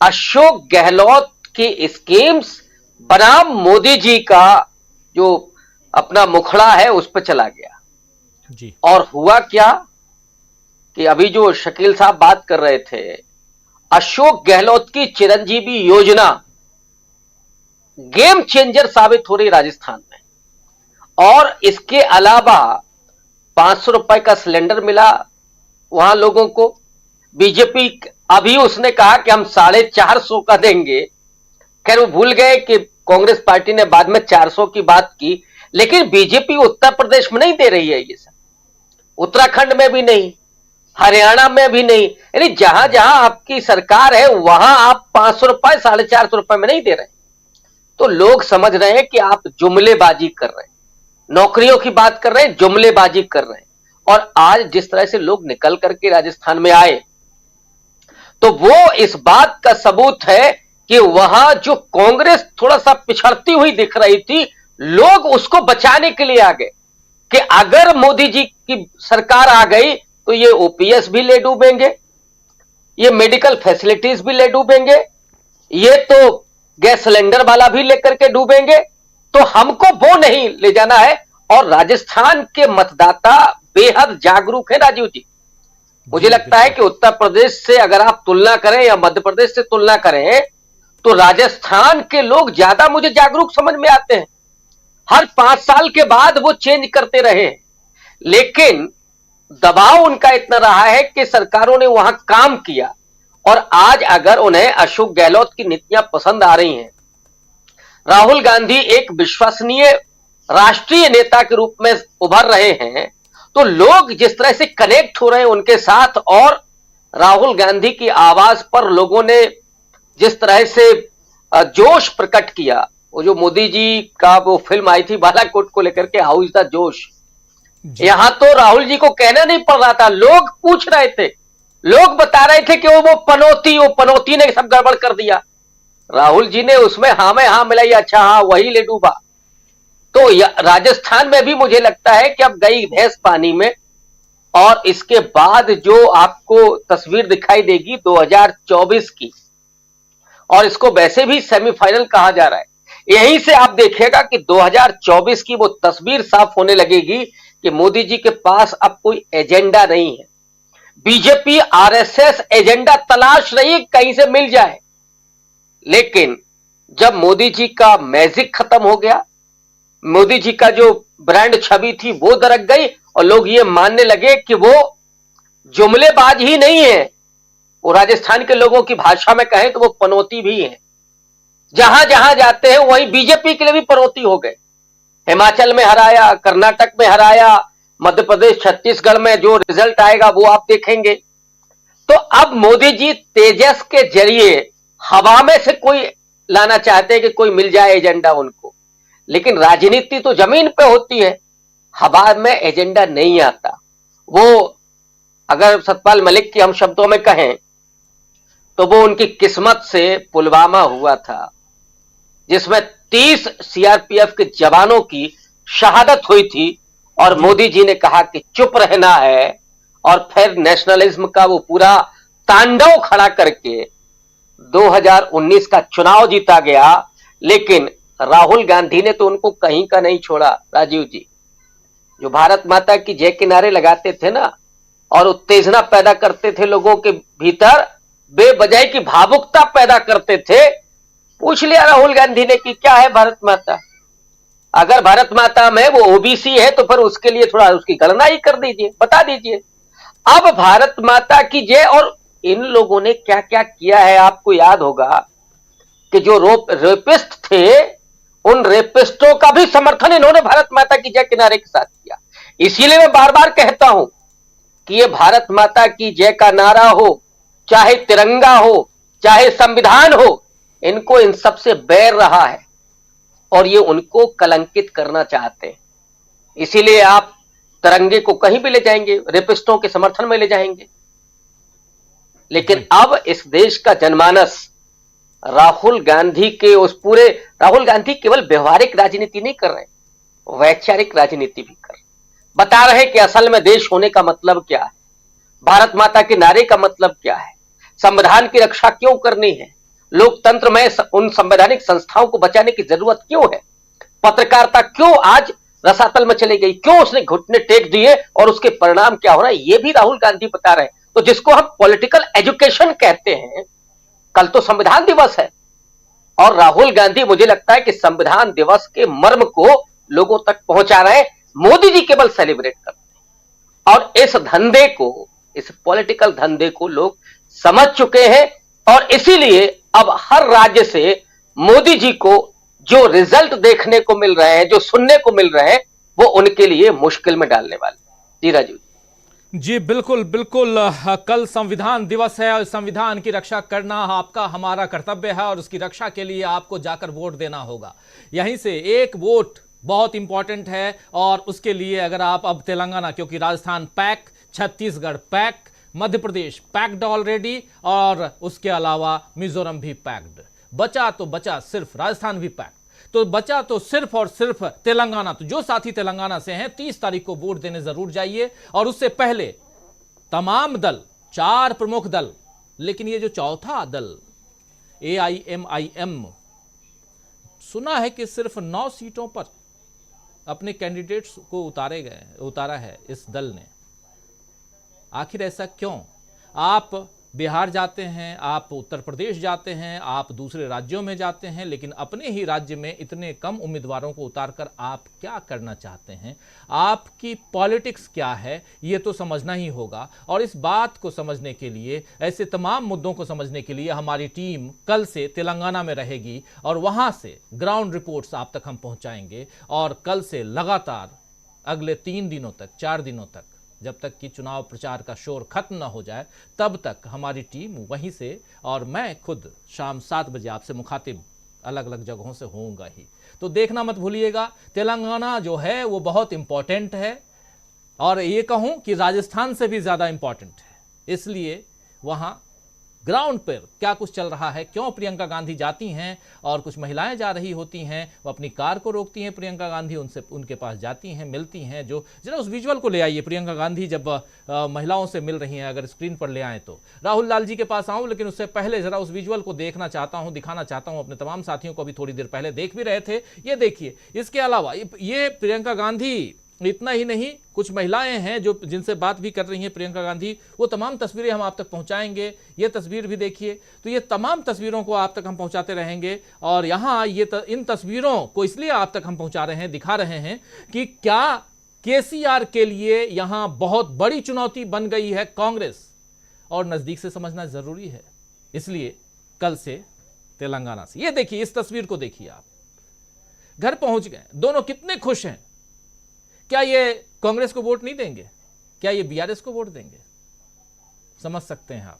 अशोक गहलोत की स्कीम्स बनाम मोदी जी का जो अपना मुखड़ा है उस पर चला गया जी। और हुआ क्या कि अभी जो शकील साहब बात कर रहे थे, अशोक गहलोत की चिरंजीवी योजना गेम चेंजर साबित हो रही राजस्थान में। और इसके अलावा 500 रुपए का सिलेंडर मिला वहां लोगों को। बीजेपी अभी उसने कहा कि हम 450 का देंगे। खैर वो भूल गए कि कांग्रेस पार्टी ने बाद में 400 की बात की, लेकिन बीजेपी उत्तर प्रदेश में नहीं दे रही है ये सब, उत्तराखंड में भी नहीं, हरियाणा में भी नहीं। यानी जहां जहां आपकी सरकार है वहां आप 500 रुपए 450 रुपए में नहीं दे रहे। तो लोग समझ रहे हैं कि आप जुमलेबाजी कर रहे हैं, नौकरियों की बात कर रहे हैं, जुमलेबाजी कर रहे हैं। और आज जिस तरह से लोग निकल करके राजस्थान में आए, तो वो इस बात का सबूत है कि वहां जो कांग्रेस थोड़ा सा पिछड़ती हुई दिख रही थी, लोग उसको बचाने के लिए आ गए कि अगर मोदी जी की सरकार आ गई तो ये ओपीएस भी ले डूबेंगे, ये मेडिकल फैसिलिटीज भी ले डूबेंगे, ये तो गैस सिलेंडर वाला भी लेकर के डूबेंगे, तो हमको वो नहीं ले जाना है। और राजस्थान के मतदाता बेहद जागरूक है राजीव जी। मुझे लगता है कि उत्तर प्रदेश से अगर आप तुलना करें या मध्य प्रदेश से तुलना करें, तो राजस्थान के लोग ज्यादा मुझे जागरूक समझ में आते हैं। हर 5 साल के बाद वो चेंज करते रहे, लेकिन दबाव उनका इतना रहा है कि सरकारों ने वहां काम किया। और आज अगर उन्हें अशोक गहलोत की नीतियां पसंद आ रही हैं, राहुल गांधी एक विश्वसनीय राष्ट्रीय नेता के रूप में उभर रहे हैं, तो लोग जिस तरह से कनेक्ट हो रहे हैं उनके साथ, और राहुल गांधी की आवाज पर लोगों ने जिस तरह से जोश प्रकट किया, वो जो मोदी जी का वो फिल्म आई थी बालाकोट को लेकर के, हाउ इज द जोश, यहां तो राहुल जी को कहना नहीं पड़ रहा था, लोग पूछ रहे थे, लोग बता रहे थे कि वो पनौती ने सब गड़बड़ कर दिया। राहुल जी ने उसमें हाँ में हाँ मिलाई, अच्छा हाँ वही ले डूबा। तो राजस्थान में भी मुझे लगता है कि अब गई भैंस पानी में। और इसके बाद जो आपको तस्वीर दिखाई देगी 2024 की, और इसको वैसे भी सेमीफाइनल कहा जा रहा है, यहीं से आप देखिएगा कि 2024 की वो तस्वीर साफ होने लगेगी कि मोदी जी के पास अब कोई एजेंडा नहीं है। बीजेपी आरएसएस एजेंडा तलाश रही है कहीं से मिल जाए, लेकिन जब मोदी जी का मैजिक खत्म हो गया, मोदी जी का जो ब्रांड छवि थी वो दरक गई, और लोग ये मानने लगे कि वो जुमलेबाज ही नहीं है, वो राजस्थान के लोगों की भाषा में कहें तो वो पनौती भी है। जहां जहां जाते हैं वहीं बीजेपी के लिए भी पनौती हो गए। हिमाचल में हराया, कर्नाटक में हराया, मध्य प्रदेश छत्तीसगढ़ में जो रिजल्ट आएगा वो आप देखेंगे। तो अब मोदी जी तेजस के जरिए हवा में से कोई लाना चाहते हैं कि कोई मिल जाए एजेंडा उनको, लेकिन राजनीति तो जमीन पे होती है, हवा में एजेंडा नहीं आता। वो अगर सतपाल मलिक की हम शब्दों में कहें तो वो उनकी किस्मत से पुलवामा हुआ था, जिसमें 30 सीआरपीएफ के जवानों की शहादत हुई थी, और मोदी जी ने कहा कि चुप रहना है, और फिर नेशनलिज्म का वो पूरा तांडव खड़ा करके 2019 का चुनाव जीता गया। लेकिन राहुल गांधी ने तो उनको कहीं का नहीं छोड़ा। राजीव जी जो भारत माता की जय के नारे लगाते थे ना, और उत्तेजना पैदा करते थे लोगों के भीतर, बेवजह की भावुकता पैदा करते थे, पूछ लिया राहुल गांधी ने कि क्या है भारत माता। अगर भारत माता में वो ओबीसी है तो फिर उसके लिए थोड़ा उसकी गणना ही कर दीजिए, बता दीजिए। अब भारत माता की जय। और इन लोगों ने क्या क्या किया है, आपको याद होगा कि जो रेपिस्ट थे, उन रेपिस्टों का भी समर्थन इन्होंने भारत माता की जय के नारे के साथ किया। इसीलिए मैं बार बार कहता हूं कि ये भारत माता की जय का नारा हो, चाहे तिरंगा हो, चाहे संविधान हो, इनको इन सबसे बैर रहा है, और ये उनको कलंकित करना चाहते हैं। इसीलिए आप तिरंगे को कहीं भी ले जाएंगे, रेपिस्टों के समर्थन में ले जाएंगे। लेकिन अब इस देश का जनमानस राहुल गांधी के उस पूरे, राहुल गांधी केवल व्यवहारिक राजनीति नहीं कर रहे, वैचारिक राजनीति भी कर रहे, बता रहे कि असल में देश होने का मतलब क्या है, भारत माता के नारे का मतलब क्या है, संविधान की रक्षा क्यों करनी है, लोकतंत्र में उन संवैधानिक संस्थाओं को बचाने की जरूरत क्यों है, पत्रकारिता क्यों आज रसातल में चली गई, क्यों उसने घुटने टेक दिए, और उसके परिणाम क्या हो रहा है, ये भी राहुल गांधी बता रहे हैं। तो जिसको हम पॉलिटिकल एजुकेशन कहते हैं, कल तो संविधान दिवस है, और राहुल गांधी मुझे लगता है कि संविधान दिवस के मर्म को लोगों तक पहुंचा रहे हैं। मोदी जी केवल सेलिब्रेट करते हैं, और इस धंधे को, इस पॉलिटिकल धंधे को लोग समझ चुके हैं, और इसीलिए अब हर राज्य से मोदी जी को जो रिजल्ट देखने को मिल रहे हैं, जो सुनने को मिल रहे हैं, वो उनके लिए मुश्किल में डालने वाले। जी राजू जी बिल्कुल बिल्कुल। कल संविधान दिवस है और संविधान की रक्षा करना आपका हमारा कर्तव्य है, और उसकी रक्षा के लिए आपको जाकर वोट देना होगा। यहीं से एक वोट बहुत इंपॉर्टेंट है, और उसके लिए अगर आप अब तेलंगाना, क्योंकि Rajasthan pack, Chhattisgarh pack, Madhya Pradesh packed already, और उसके अलावा मिजोरम भी पैक्ड, बचा तो बचा सिर्फ राजस्थान भी पैक्ड, तो बचा तो सिर्फ और सिर्फ तेलंगाना। तो जो साथी तेलंगाना से हैं 30 तारीख को वोट देने जरूर जाइए, और उससे पहले तमाम दल, 4 प्रमुख दल, लेकिन ये जो चौथा दल AIMIM, सुना है कि सिर्फ 9 सीटों पर अपने कैंडिडेट्स को उतारा है इस दल ने। आखिर ऐसा क्यों? आप बिहार जाते हैं, आप उत्तर प्रदेश जाते हैं, आप दूसरे राज्यों में जाते हैं, लेकिन अपने ही राज्य में इतने कम उम्मीदवारों को उतारकर आप क्या करना चाहते हैं, आपकी पॉलिटिक्स क्या है, ये तो समझना ही होगा। और इस बात को समझने के लिए, ऐसे तमाम मुद्दों को समझने के लिए हमारी टीम कल से तेलंगाना में रहेगी, और वहाँ से ग्राउंड रिपोर्ट्स आप तक हम पहुँचाएंगे। और कल से लगातार अगले 3 दिनों तक, 4 दिनों तक, जब तक कि चुनाव प्रचार का शोर खत्म ना हो जाए, तब तक हमारी टीम वहीं से, और मैं खुद शाम 7 बजे आपसे मुखातिब अलग अलग जगहों से होऊंगा ही। तो देखना मत भूलिएगा, तेलंगाना जो है वो बहुत इंपॉर्टेंट है, और ये कहूँ कि राजस्थान से भी ज़्यादा इंपॉर्टेंट है। इसलिए वहाँ ग्राउंड पर क्या कुछ चल रहा है, क्यों प्रियंका गांधी जाती हैं और कुछ महिलाएं जा रही होती हैं, वो अपनी कार को रोकती हैं, प्रियंका गांधी उनसे उनके पास जाती हैं, मिलती हैं। जो जरा उस विजुअल को ले आइए, प्रियंका गांधी जब महिलाओं से मिल रही हैं, अगर स्क्रीन पर ले आएँ तो। राहुल लाल जी के पास आऊँ, लेकिन उससे पहले जरा उस विजुअल को देखना चाहता हूँ, दिखाना चाहता हूँ अपने तमाम साथियों को। अभी थोड़ी देर पहले देख भी रहे थे, ये देखिए। इसके अलावा ये प्रियंका गांधी, इतना ही नहीं, कुछ महिलाएं हैं जो जिनसे बात भी कर रही हैं प्रियंका गांधी, वो तमाम तस्वीरें हम आप तक पहुंचाएंगे। ये तस्वीर भी देखिए, तो ये तमाम तस्वीरों को आप तक हम पहुंचाते रहेंगे। और यहाँ इन तस्वीरों को इसलिए आप तक हम पहुंचा रहे हैं, दिखा रहे हैं कि क्या केसीआर के लिए यहाँ बहुत बड़ी चुनौती बन गई है कांग्रेस, और नजदीक से समझना जरूरी है। इसलिए कल से तेलंगाना से, ये देखिए, इस तस्वीर को देखिए आप, घर पहुंच गए, दोनों कितने खुश हैं। क्या ये कांग्रेस को वोट नहीं देंगे, क्या ये बीआरएस को वोट देंगे? समझ सकते हैं आप,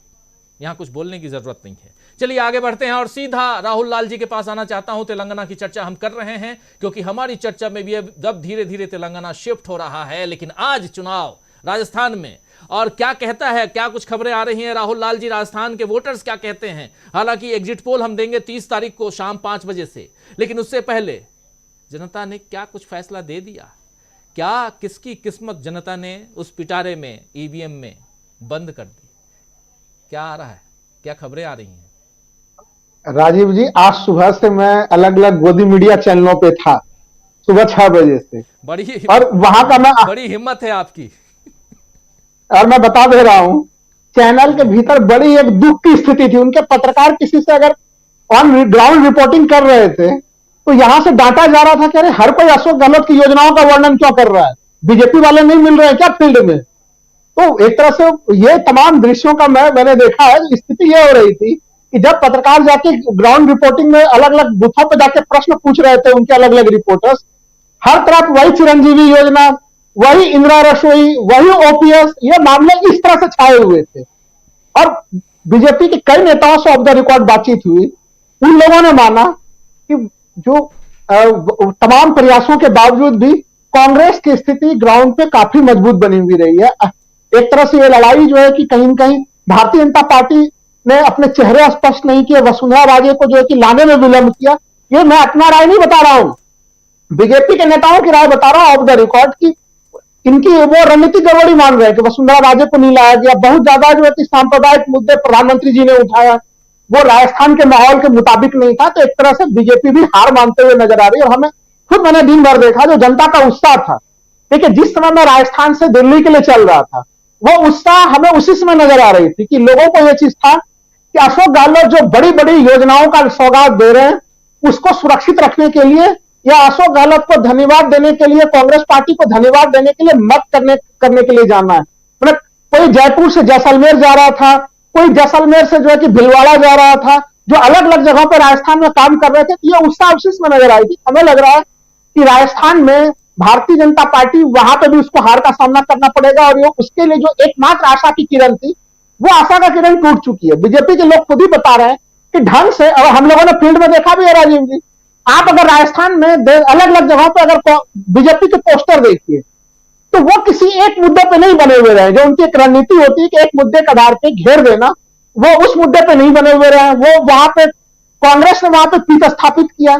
यहां कुछ बोलने की जरूरत नहीं है। चलिए आगे बढ़ते हैं और सीधा राहुल लाल जी के पास आना चाहता हूं। तेलंगाना की चर्चा हम कर रहे हैं क्योंकि हमारी चर्चा में भी अब धीरे धीरे तेलंगाना शिफ्ट हो रहा है। लेकिन आज चुनाव राजस्थान में, और क्या कहता है, क्या कुछ खबरें आ रही हैं राहुल लाल जी, राजस्थान के वोटर्स क्या कहते हैं? हालांकि एग्जिट पोल हम देंगे 30 तारीख को शाम 5 बजे से, लेकिन उससे पहले जनता ने क्या कुछ फैसला दे दिया? क्या किसकी किस्मत जनता ने उस पिटारे में, ईवीएम में बंद कर दी? क्या आ रहा है, क्या खबरें आ रही हैं? राजीव जी, आज सुबह से मैं अलग अलग गोदी मीडिया चैनलों पे था, सुबह 6 बजे से। और वहां का मैं, बड़ी हिम्मत है आपकी। और मैं बता दे रहा हूं, चैनल के भीतर बड़ी एक दुख की स्थिति थी। उनके पत्रकार किसी से अगर ऑन ग्राउंड रिपोर्टिंग कर रहे थे तो यहां से डांटा जा रहा था कि अरे हर कोई अशोक गहलोत की योजनाओं का वर्णन क्यों कर रहा है, बीजेपी वाले नहीं मिल रहे हैं क्या फील्ड में? तो एक तरह से ये तमाम दृश्यों का मैंने देखा है। स्थिति ये हो रही थी कि जब पत्रकार जाके ग्राउंड रिपोर्टिंग में अलग अलग बूथों पर जाके प्रश्न पूछ रहे थे, उनके अलग अलग रिपोर्टर्स, हर तरफ वही चिरंजीवी योजना, वही इंदिरा रसोई, वही ओपीएस, ये मामले इस तरह से छाए हुए थे। और बीजेपी के कई नेताओं से ऑफ द रिकॉर्ड बातचीत हुई, उन लोगों ने माना कि जो तमाम प्रयासों के बावजूद भी कांग्रेस की स्थिति ग्राउंड पे काफी मजबूत बनी हुई रही है। एक तरह से ये लड़ाई जो है कि कहीं न कहीं भारतीय जनता पार्टी ने अपने चेहरे स्पष्ट नहीं किए, वसुंधरा राजे को जो है कि लाने में विलंब किया। ये मैं अपना राय नहीं बता रहा हूं, बीजेपी के नेताओं की राय बता रहा हूं ऑफ द रिकॉर्ड की इनकी वो रणनीतिक गड़बड़ी मान रहे हैं कि वसुंधरा राजे को नहीं लाया गया। बहुत ज्यादा जो है कि सांप्रदायिक मुद्दे प्रधानमंत्री जी ने उठाया, वो राजस्थान के माहौल के मुताबिक नहीं था। तो एक तरह से बीजेपी भी हार मानते हुए नजर आ रही है। और हमें खुद, मैंने दिन भर देखा जो जनता का उत्साह था, देखिए जिस समय मैं राजस्थान से दिल्ली के लिए चल रहा था, वो उत्साह हमें उसी समय नजर आ रही थी कि लोगों को यह चीज था कि अशोक गहलोत जो बड़ी बड़ी योजनाओं का सौगात दे रहे हैं, उसको सुरक्षित रखने के लिए या अशोक गहलोत को धन्यवाद देने के लिए, कांग्रेस पार्टी को धन्यवाद देने के लिए मत करने के लिए जाना है। मतलब कोई जयपुर से जैसलमेर जा रहा था, कोई जैसलमेर से जो है कि भिलवाड़ा जा रहा था, जो अलग अलग जगहों पर राजस्थान में काम कर रहे थे। तो ये उत्साह उसी में नजर आई थी। हमें लग रहा है कि राजस्थान में भारतीय जनता पार्टी, वहां पर भी उसको हार का सामना करना पड़ेगा। और उसके लिए जो एकमात्र आशा की किरण थी, वो आशा का किरण टूट चुकी है। बीजेपी के लोग खुद ही बता रहे हैं कि ढंग से, और हम लोगों ने फील्ड में देखा भी है राजीव जी, आप अगर राजस्थान में अलग अलग जगहों पर अगर बीजेपी के पोस्टर देखिए तो वो किसी एक मुद्दे पे नहीं बने हुए रहे। जो उनकी एक रणनीति होती है कि एक मुद्दे के आधार पे घेर देना, वो उस मुद्दे पे नहीं बने हुए रहे। वो वहां पे कांग्रेस ने वहां पे पिच स्थापित किया।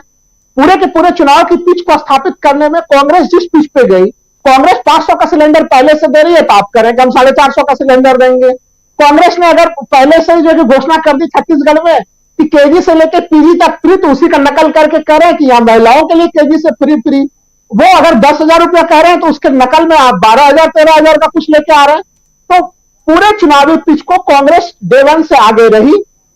पूरे के पूरे चुनाव की पिच को स्थापित करने में कांग्रेस जिस पिच पे गई, कांग्रेस 500 का सिलेंडर पहले से दे रही है तो आप करें कि हम 450 का सिलेंडर देंगे। कांग्रेस ने अगर पहले से ही जो घोषणा कर दी छत्तीसगढ़ में कि केजी से लेकर पीजी तक फ्री, तो उसी का नकल करके करें कि यहां महिलाओं के लिए केजी से फ्री। वो अगर 10,000 रुपया कह रहे हैं तो उसके नकल में आप 12,000 13,000 का कुछ लेके आ रहे हैं। तो पूरे चुनावी पिच को कांग्रेस डे वन से आगे रही।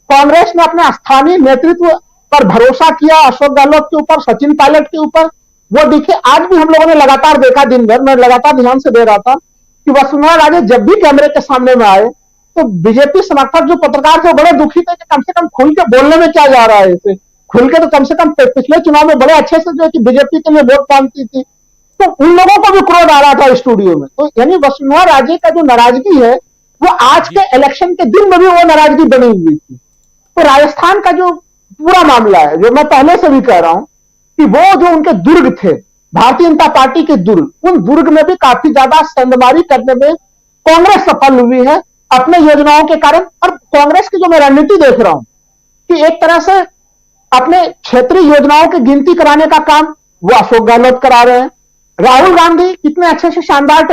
कांग्रेस ने अपने स्थानीय नेतृत्व पर भरोसा किया, अशोक गहलोत के ऊपर, सचिन पायलट के ऊपर। वो देखिए आज भी हम लोगों ने लगातार देखा, दिन भर मैं लगातार ध्यान से दे रहा था कि वसुंधरा राजे जब भी कैमरे के सामने में आए तो बीजेपी समर्थक जो पत्रकार थे बड़े दुखी थे कि कम से कम खुल के बोलने में क्या जा रहा है इसे, खुल के तो कम से कम पिछले चुनाव में बड़े अच्छे से जो है कि बीजेपी के लिए वोट मांगती थी। तो उन लोगों को भी क्रोध आ रहा था स्टूडियो में। तो यानी वसुंधरा राजे का जो नाराजगी है वो आज के इलेक्शन के दिन में भी वो नाराजगी बनी हुई थी। तो राजस्थान का जो पूरा मामला है, जो मैं पहले से भी कह रहा हूं कि वो जो उनके दुर्ग थे, भारतीय जनता पार्टी के दुर्ग, उन दुर्ग में भी काफी ज्यादा संदमारी करने में कांग्रेस सफल हुई है। अपने योजनाओं के कारण। और कांग्रेस की जो मैं रणनीति देख रहा हूं कि एक तरह से अपने क्षेत्रीय योजनाओं की गिनती कराने का काम वो अशोक गहलोत करा रहे हैं। राहुल गांधी कितने अच्छे से शानदार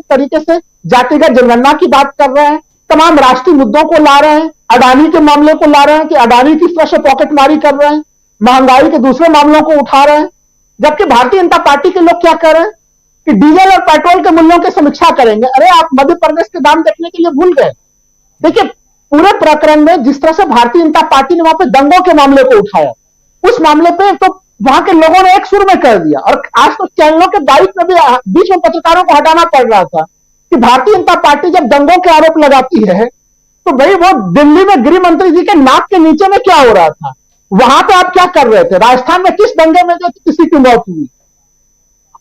तरीके से जातिगत जनगणना की बात कर रहे हैं, तमाम राष्ट्रीय मुद्दों को ला रहे हैं, अडानी के मामले को ला रहे हैं कि अडानी किस तरह से पॉकेटमारी कर रहे हैं, महंगाई के दूसरे मामलों को उठा रहे हैं। जबकि भारतीय जनता पार्टी के लोग क्या कर रहे हैं कि डीजल और पेट्रोल के मूल्यों की समीक्षा करेंगे। अरे आप मध्य प्रदेश के दाम देखने के लिए भूल गए। देखिए, पूरे प्रकरण में जिस तरह से भारतीय जनता पार्टी ने वहां पे दंगों के मामले को उठाया, उस मामले पे तो वहां के लोगों ने एक सुर में कर दिया। और आज तो चैनलों के बाइक में भी बीच में पत्रकारों को हटाना पड़ रहा था कि भारतीय जनता पार्टी जब दंगों के आरोप लगाती है तो भाई वो दिल्ली में गृह मंत्री जी के नाक के नीचे में क्या हो रहा था, वहां पे आप क्या कर रहे थे? राजस्थान में किस दंगे में जो किसी की मौत हुई?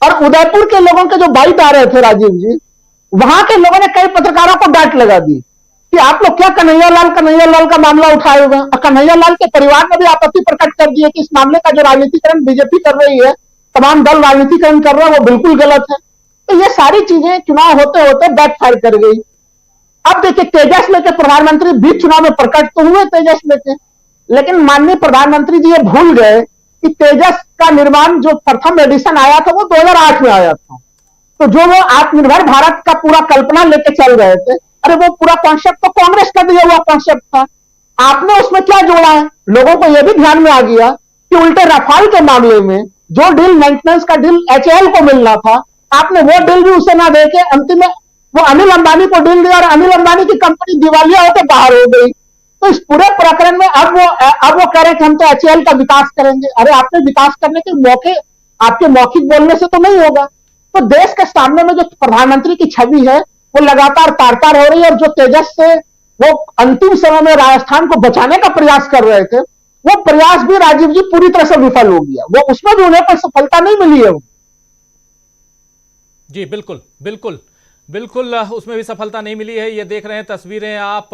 और उदयपुर के लोगों के जो बाइट आ रहे थे राजीव जी, वहां के लोगों ने कई पत्रकारों को डांट लगा दी कि आप लोग क्या कन्हैया लाल का मामला उठाए हुए हैं। कन्हैया लाल के परिवार ने भी आपत्ति प्रकट कर दी है कि इस मामले का जो राजनीतिकरण बीजेपी कर रही है, तमाम दल राजनीतिकरण कर रहे हैं, वो बिल्कुल गलत है। तो ये सारी चीजें चुनाव होते होते बैकफायर कर गई। अब देखिए, तेजस लेके प्रधानमंत्री बीच चुनाव में प्रकट तो हुए तेजस लेके, लेकिन माननीय प्रधानमंत्री जी ये भूल गए कि तेजस का निर्माण जो प्रथम एडिशन आया था वो 2008 में आया था। तो जो वो आत्मनिर्भर भारत का पूरा कल्पना लेके चल रहे थे, अरे वो पूरा कॉन्सेप्ट तो कांग्रेस का दिया हुआ कॉन्सेप्ट था। आपने उसमें क्या जोड़ा है? लोगों को यह भी ध्यान में आ गया कि उल्टे रफाल के मामले में जो डील मेंटेनेंस का डील एचएएल को मिलना था, आपने वो डील भी उसे ना देके अंतिम में वो अनिल अंबानी को डील दिया और अनिल अंबानी की कंपनी दिवालिया होकर बाहर हो गई। तो इस पूरे प्रकरण में अब वो कह रहे कि हम तो एचएएल का विकास करेंगे। अरे आपने विकास करने के मौके आपके मौखिक बोलने से तो नहीं होगा। तो देश के सामने में जो प्रधानमंत्री की छवि है वो लगातार तार-तार हो रही है। और जो तेजस से वो अंतिम समय में राजस्थान को बचाने का प्रयास कर रहे थे, वो प्रयास भी राजीव जी पूरी तरह से विफल हो गया। वो उसमें भी उन्हें कोई सफलता नहीं मिली है। जी बिल्कुल बिल्कुल बिल्कुल, उसमें भी सफलता नहीं मिली है। ये देख रहे हैं तस्वीरें आप,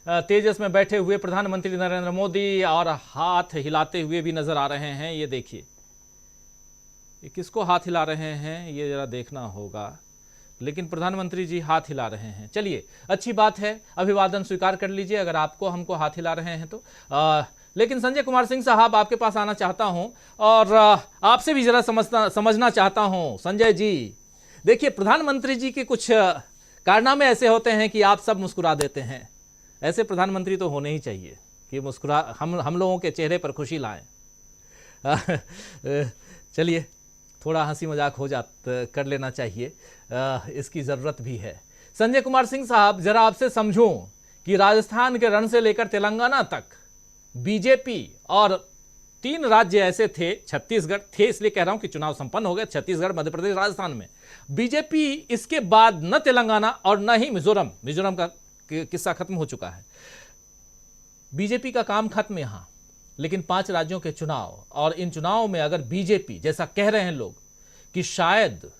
तेजस में बैठे हुए प्रधानमंत्री नरेंद्र मोदी और हाथ हिलाते हुए भी नजर आ रहे हैं। ये देखिए, ये किसको हाथ हिला रहे हैं ये जरा देखना होगा, लेकिन प्रधानमंत्री जी हाथ हिला रहे हैं। चलिए, अच्छी बात है, अभिवादन स्वीकार कर लीजिए अगर आपको हमको हाथ हिला रहे हैं तो। लेकिन संजय कुमार सिंह साहब, आपके पास आना चाहता हूं और आपसे भी जरा समझना चाहता हूं। संजय जी, देखिए, प्रधानमंत्री जी के कुछ कारनामे ऐसे होते हैं कि आप सब मुस्कुरा देते हैं। ऐसे प्रधानमंत्री तो होने ही चाहिए कि हम लोगों के चेहरे पर खुशी लाएं। चलिए, थोड़ा हंसी मजाक कर लेना चाहिए, इसकी ज़रूरत भी है। संजय कुमार सिंह साहब, जरा आपसे समझूं कि राजस्थान के रण से लेकर तेलंगाना तक बीजेपी और 3 राज्य ऐसे थे, छत्तीसगढ़ थे इसलिए कह रहा हूं कि चुनाव संपन्न हो गए, छत्तीसगढ़, मध्य प्रदेश, राजस्थान में बीजेपी, इसके बाद न तेलंगाना और न ही मिजोरम का किस्सा खत्म हो चुका है। बीजेपी का काम खत्म यहां। लेकिन 5 राज्यों के चुनाव, और इन चुनावों में अगर बीजेपी, जैसा कह रहे हैं लोग कि शायद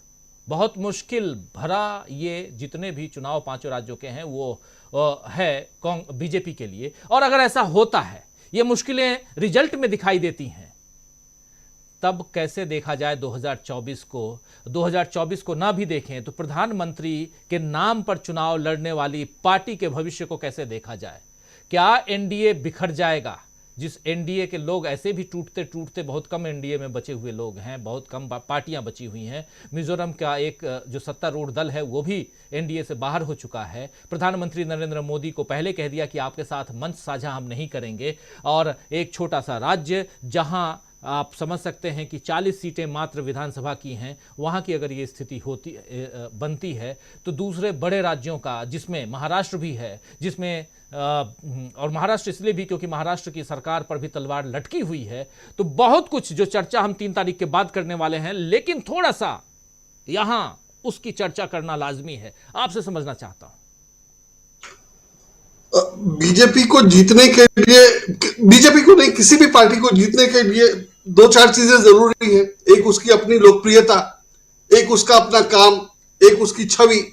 बहुत मुश्किल भरा ये जितने भी चुनाव 5 राज्यों के हैं वो है बीजेपी के लिए, और अगर ऐसा होता है, ये मुश्किलें रिजल्ट में दिखाई देती हैं, तब कैसे देखा जाए 2024 को ना भी देखें तो प्रधानमंत्री के नाम पर चुनाव लड़ने वाली पार्टी के भविष्य को कैसे देखा जाए? क्या एनडीए बिखर जाएगा? जिस एनडीए के लोग ऐसे भी टूटते बहुत कम एनडीए में बचे हुए लोग हैं, बहुत कम पार्टियां बची हुई हैं। मिजोरम का एक जो सत्तारूढ़ दल है वो भी एनडीए से बाहर हो चुका है। प्रधानमंत्री नरेंद्र मोदी को पहले कह दिया कि आपके साथ मंच साझा हम नहीं करेंगे। और एक छोटा सा राज्य जहां आप समझ सकते हैं कि 40 सीटें मात्र विधानसभा की हैं, वहाँ की अगर ये स्थिति बनती है तो दूसरे बड़े राज्यों का, जिसमें महाराष्ट्र भी है, जिसमें और महाराष्ट्र इसलिए भी क्योंकि महाराष्ट्र की सरकार पर भी तलवार लटकी हुई है, तो बहुत कुछ जो चर्चा हम 3 तारीख के बाद करने वाले हैं, लेकिन थोड़ा सा यहां उसकी चर्चा करना लाजमी है। आपसे समझना चाहता हूं। बीजेपी को जीतने के लिए, बीजेपी को नहीं, किसी भी पार्टी को जीतने के लिए 2-4 चीजें जरूरी है। एक उसकी अपनी लोकप्रियता, एक उसका अपना काम, एक उसकी छवि,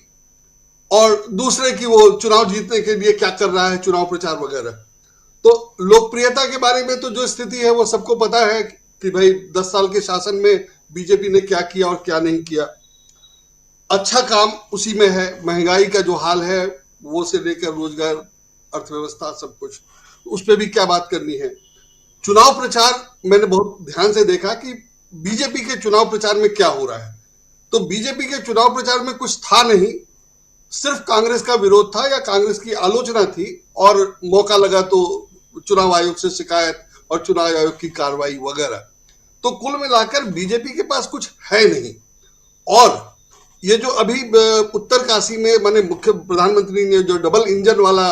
और दूसरे की वो चुनाव जीतने के लिए क्या कर रहा है, चुनाव प्रचार वगैरह। तो लोकप्रियता के बारे में तो जो स्थिति है वो सबको पता है कि भाई 10 साल के शासन में बीजेपी ने क्या किया और क्या नहीं किया। अच्छा काम उसी में है। महंगाई का जो हाल है वो से लेकर रोजगार, अर्थव्यवस्था, सब कुछ, उस पर भी क्या बात करनी है। चुनाव प्रचार मैंने बहुत ध्यान से देखा कि बीजेपी के चुनाव प्रचार में क्या हो रहा है। तो बीजेपी के चुनाव प्रचार में कुछ था नहीं, सिर्फ कांग्रेस का विरोध था या कांग्रेस की आलोचना थी, और मौका लगा तो चुनाव आयोग से शिकायत और चुनाव आयोग की कार्रवाई वगैरह। तो कुल मिलाकर बीजेपी के पास कुछ है नहीं। और ये जो अभी उत्तरकाशी में माने मुख्य प्रधानमंत्री ने जो डबल इंजन वाला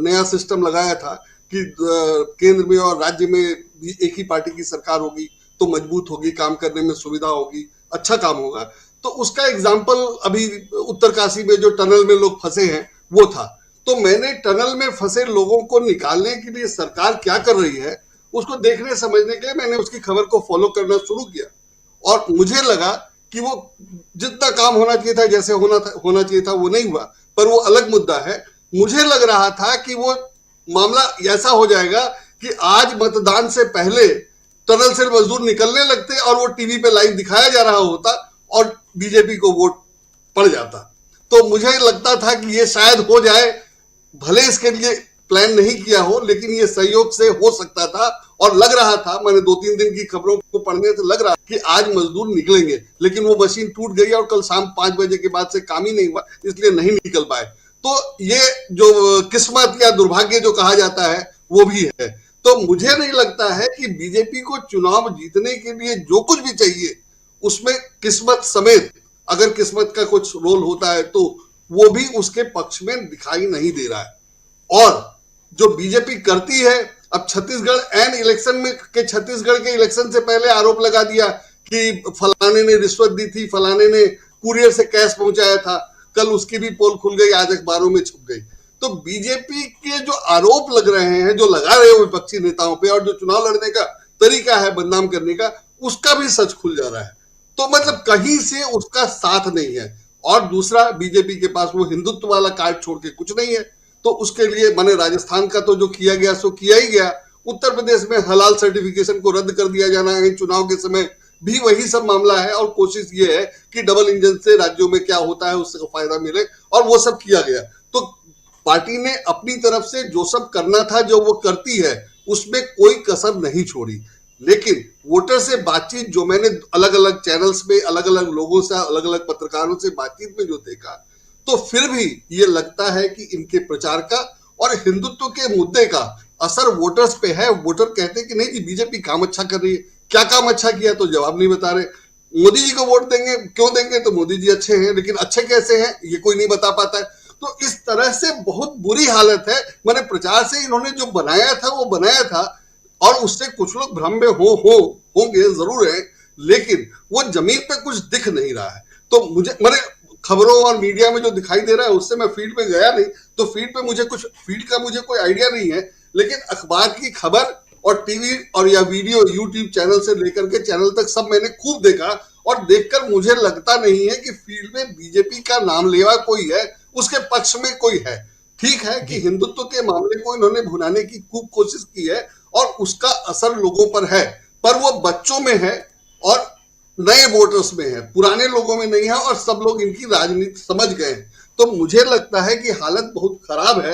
नया सिस्टम लगाया था कि केंद्र में और राज्य में भी एक ही पार्टी की सरकार होगी तो मजबूत होगी, काम करने में सुविधा होगी, अच्छा काम होगा, तो उसका एग्जाम्पल अभी उत्तरकाशी में जो टनल में लोग फंसे हैं वो था। तो मैंने टनल में फंसे लोगों को निकालने के लिए सरकार क्या कर रही है उसको देखने समझने के लिए मैंने उसकी खबर को फॉलो करना शुरू किया, और मुझे लगा कि वो जितना काम होना चाहिए था, जैसे होना चाहिए था, वो नहीं हुआ। पर वो अलग मुद्दा है। मुझे लग रहा था कि वो मामला ऐसा हो जाएगा कि आज मतदान से पहले टनल से मजदूर निकलने लगते और वो टीवी पे लाइव दिखाया जा रहा होता और बीजेपी को वोट पड़ जाता। तो मुझे लगता था कि ये शायद हो जाए, भले इसके लिए प्लान नहीं किया हो, लेकिन ये सहयोग से हो सकता था। और लग रहा था, मैंने 2-3 दिन की खबरों को पढ़ने से लग रहा कि आज मजदूर निकलेंगे, लेकिन वो मशीन टूट गई और कल शाम 5 बजे के बाद से काम ही नहीं हुआ, इसलिए नहीं निकल पाए। तो ये जो किस्मत या दुर्भाग्य जो कहा जाता है वो भी है। तो मुझे नहीं लगता है कि बीजेपी को चुनाव जीतने के लिए जो कुछ भी चाहिए उसमें किस्मत समेत, अगर किस्मत का कुछ रोल होता है तो वो भी उसके पक्ष में दिखाई नहीं दे रहा है। और जो बीजेपी करती है, अब छत्तीसगढ़ एन इलेक्शन में के छत्तीसगढ़ के इलेक्शन से पहले आरोप लगा दिया कि फलाने ने रिश्वत दी थी, फलाने ने कुरियर से कैश पहुंचाया था, कल उसकी भी पोल खुल गई, आज अखबारों में छुप गई। तो बीजेपी के जो आरोप लग रहे हैं, जो लगा रहे हो विपक्षी नेताओं पे, और जो चुनाव लड़ने का तरीका है बदनाम करने का, उसका भी सच खुल जा रहा है। तो मतलब कहीं से उसका साथ नहीं है। और दूसरा, बीजेपी के पास वो हिंदुत्व वाला कार्ड छोड़ के कुछ नहीं है। तो उसके लिए मैंने राजस्थान का तो जो किया गया सो किया ही गया। उत्तर प्रदेश में हलाल सर्टिफिकेशन को रद्द कर दिया जाना है चुनाव के समय, भी वही सब मामला है। और कोशिश ये है कि डबल इंजन से राज्यों में क्या होता है उससे फायदा मिले, और वो सब किया गया। तो पार्टी ने अपनी तरफ से जो सब करना था, जो वो करती है, उसमें कोई कसर नहीं छोड़ी। लेकिन वोटर से बातचीत जो मैंने अलग अलग चैनल्स पे, अलग अलग लोगों से, अलग अलग पत्रकारों से बातचीत में जो देखा, तो फिर भी ये लगता है कि इनके प्रचार का और हिंदुत्व के मुद्दे का असर वोटर्स पे है। वोटर कहते हैं कि नहीं जी, बीजेपी काम अच्छा कर रही है। क्या काम अच्छा किया तो जवाब नहीं बता रहे। मोदी जी को वोट देंगे, क्यों देंगे, तो मोदी जी अच्छे हैं, लेकिन अच्छे कैसे हैं ये कोई नहीं बता पाता है। तो इस तरह से बहुत बुरी हालत है। मैंने प्रचार से इन्होंने जो बनाया था वो बनाया था, और उससे कुछ लोग भ्रम में होंगे जरूर है, लेकिन वो जमीन पे कुछ दिख नहीं रहा है। तो मैंने खबरों और मीडिया में जो दिखाई दे रहा है उससे मैं फील्ड में गया नहीं, तो फील्ड पे फील्ड का मुझे कोई आइडिया नहीं है। लेकिन अखबार की खबर और टीवी और या वीडियो यूट्यूब चैनल से लेकर के चैनल तक सब मैंने खूब देखा, और देखकर मुझे लगता नहीं है कि फील्ड में बीजेपी का नाम लेवा कोई है, उसके पक्ष में कोई है। ठीक है कि हिंदुत्व के मामले को इन्होंने भुनाने की खूब कोशिश की है और उसका असर लोगों पर है, पर वो बच्चों में है और नए वोटर्स में है, पुराने लोगों में नहीं है, और सब लोग इनकी राजनीति समझ गए हैं। तो मुझे लगता है कि हालत बहुत खराब है।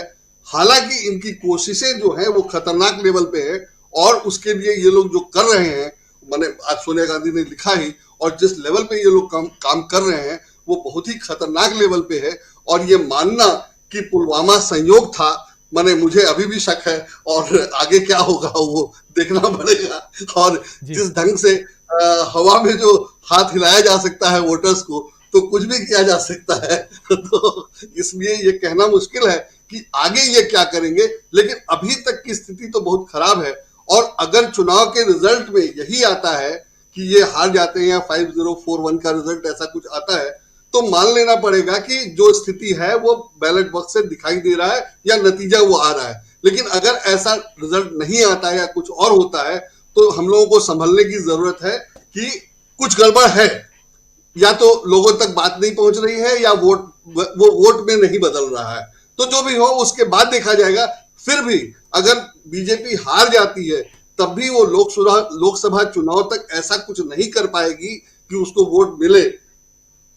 हालांकि इनकी कोशिशें जो है वो खतरनाक लेवल पे है, और उसके लिए ये लोग जो कर रहे हैं, मैंने आज सोनिया गांधी ने लिखा ही, और जिस लेवल पे ये लोग काम कर रहे हैं वो बहुत ही खतरनाक लेवल पे है। और ये मानना कि पुलवामा संयोग था, माने मुझे अभी भी शक है, और आगे क्या होगा वो देखना पड़ेगा। और जिस ढंग से हवा में जो हाथ हिलाया जा सकता है वोटर्स को, तो कुछ भी किया जा सकता है। तो इसलिए ये कहना मुश्किल है कि आगे ये क्या करेंगे, लेकिन अभी तक की स्थिति तो बहुत खराब है। और अगर चुनाव के रिजल्ट में यही आता है कि ये हार जाते हैं या 5041 का रिजल्ट ऐसा कुछ आता है, तो मान लेना पड़ेगा कि जो स्थिति है वो बैलेट बॉक्स से दिखाई दे रहा है या नतीजा वो आ रहा है। लेकिन अगर ऐसा रिजल्ट नहीं आता है या कुछ और होता है, तो हम लोगों को संभलने की जरूरत है कि कुछ गड़बड़ है, या तो लोगों तक बात नहीं पहुंच रही है, या वो वोट में नहीं बदल रहा है। तो जो भी हो उसके बाद देखा जाएगा। फिर भी अगर बीजेपी हार जाती है तब भी वो लोकसभा चुनाव तक ऐसा कुछ नहीं कर पाएगी कि उसको वोट मिले,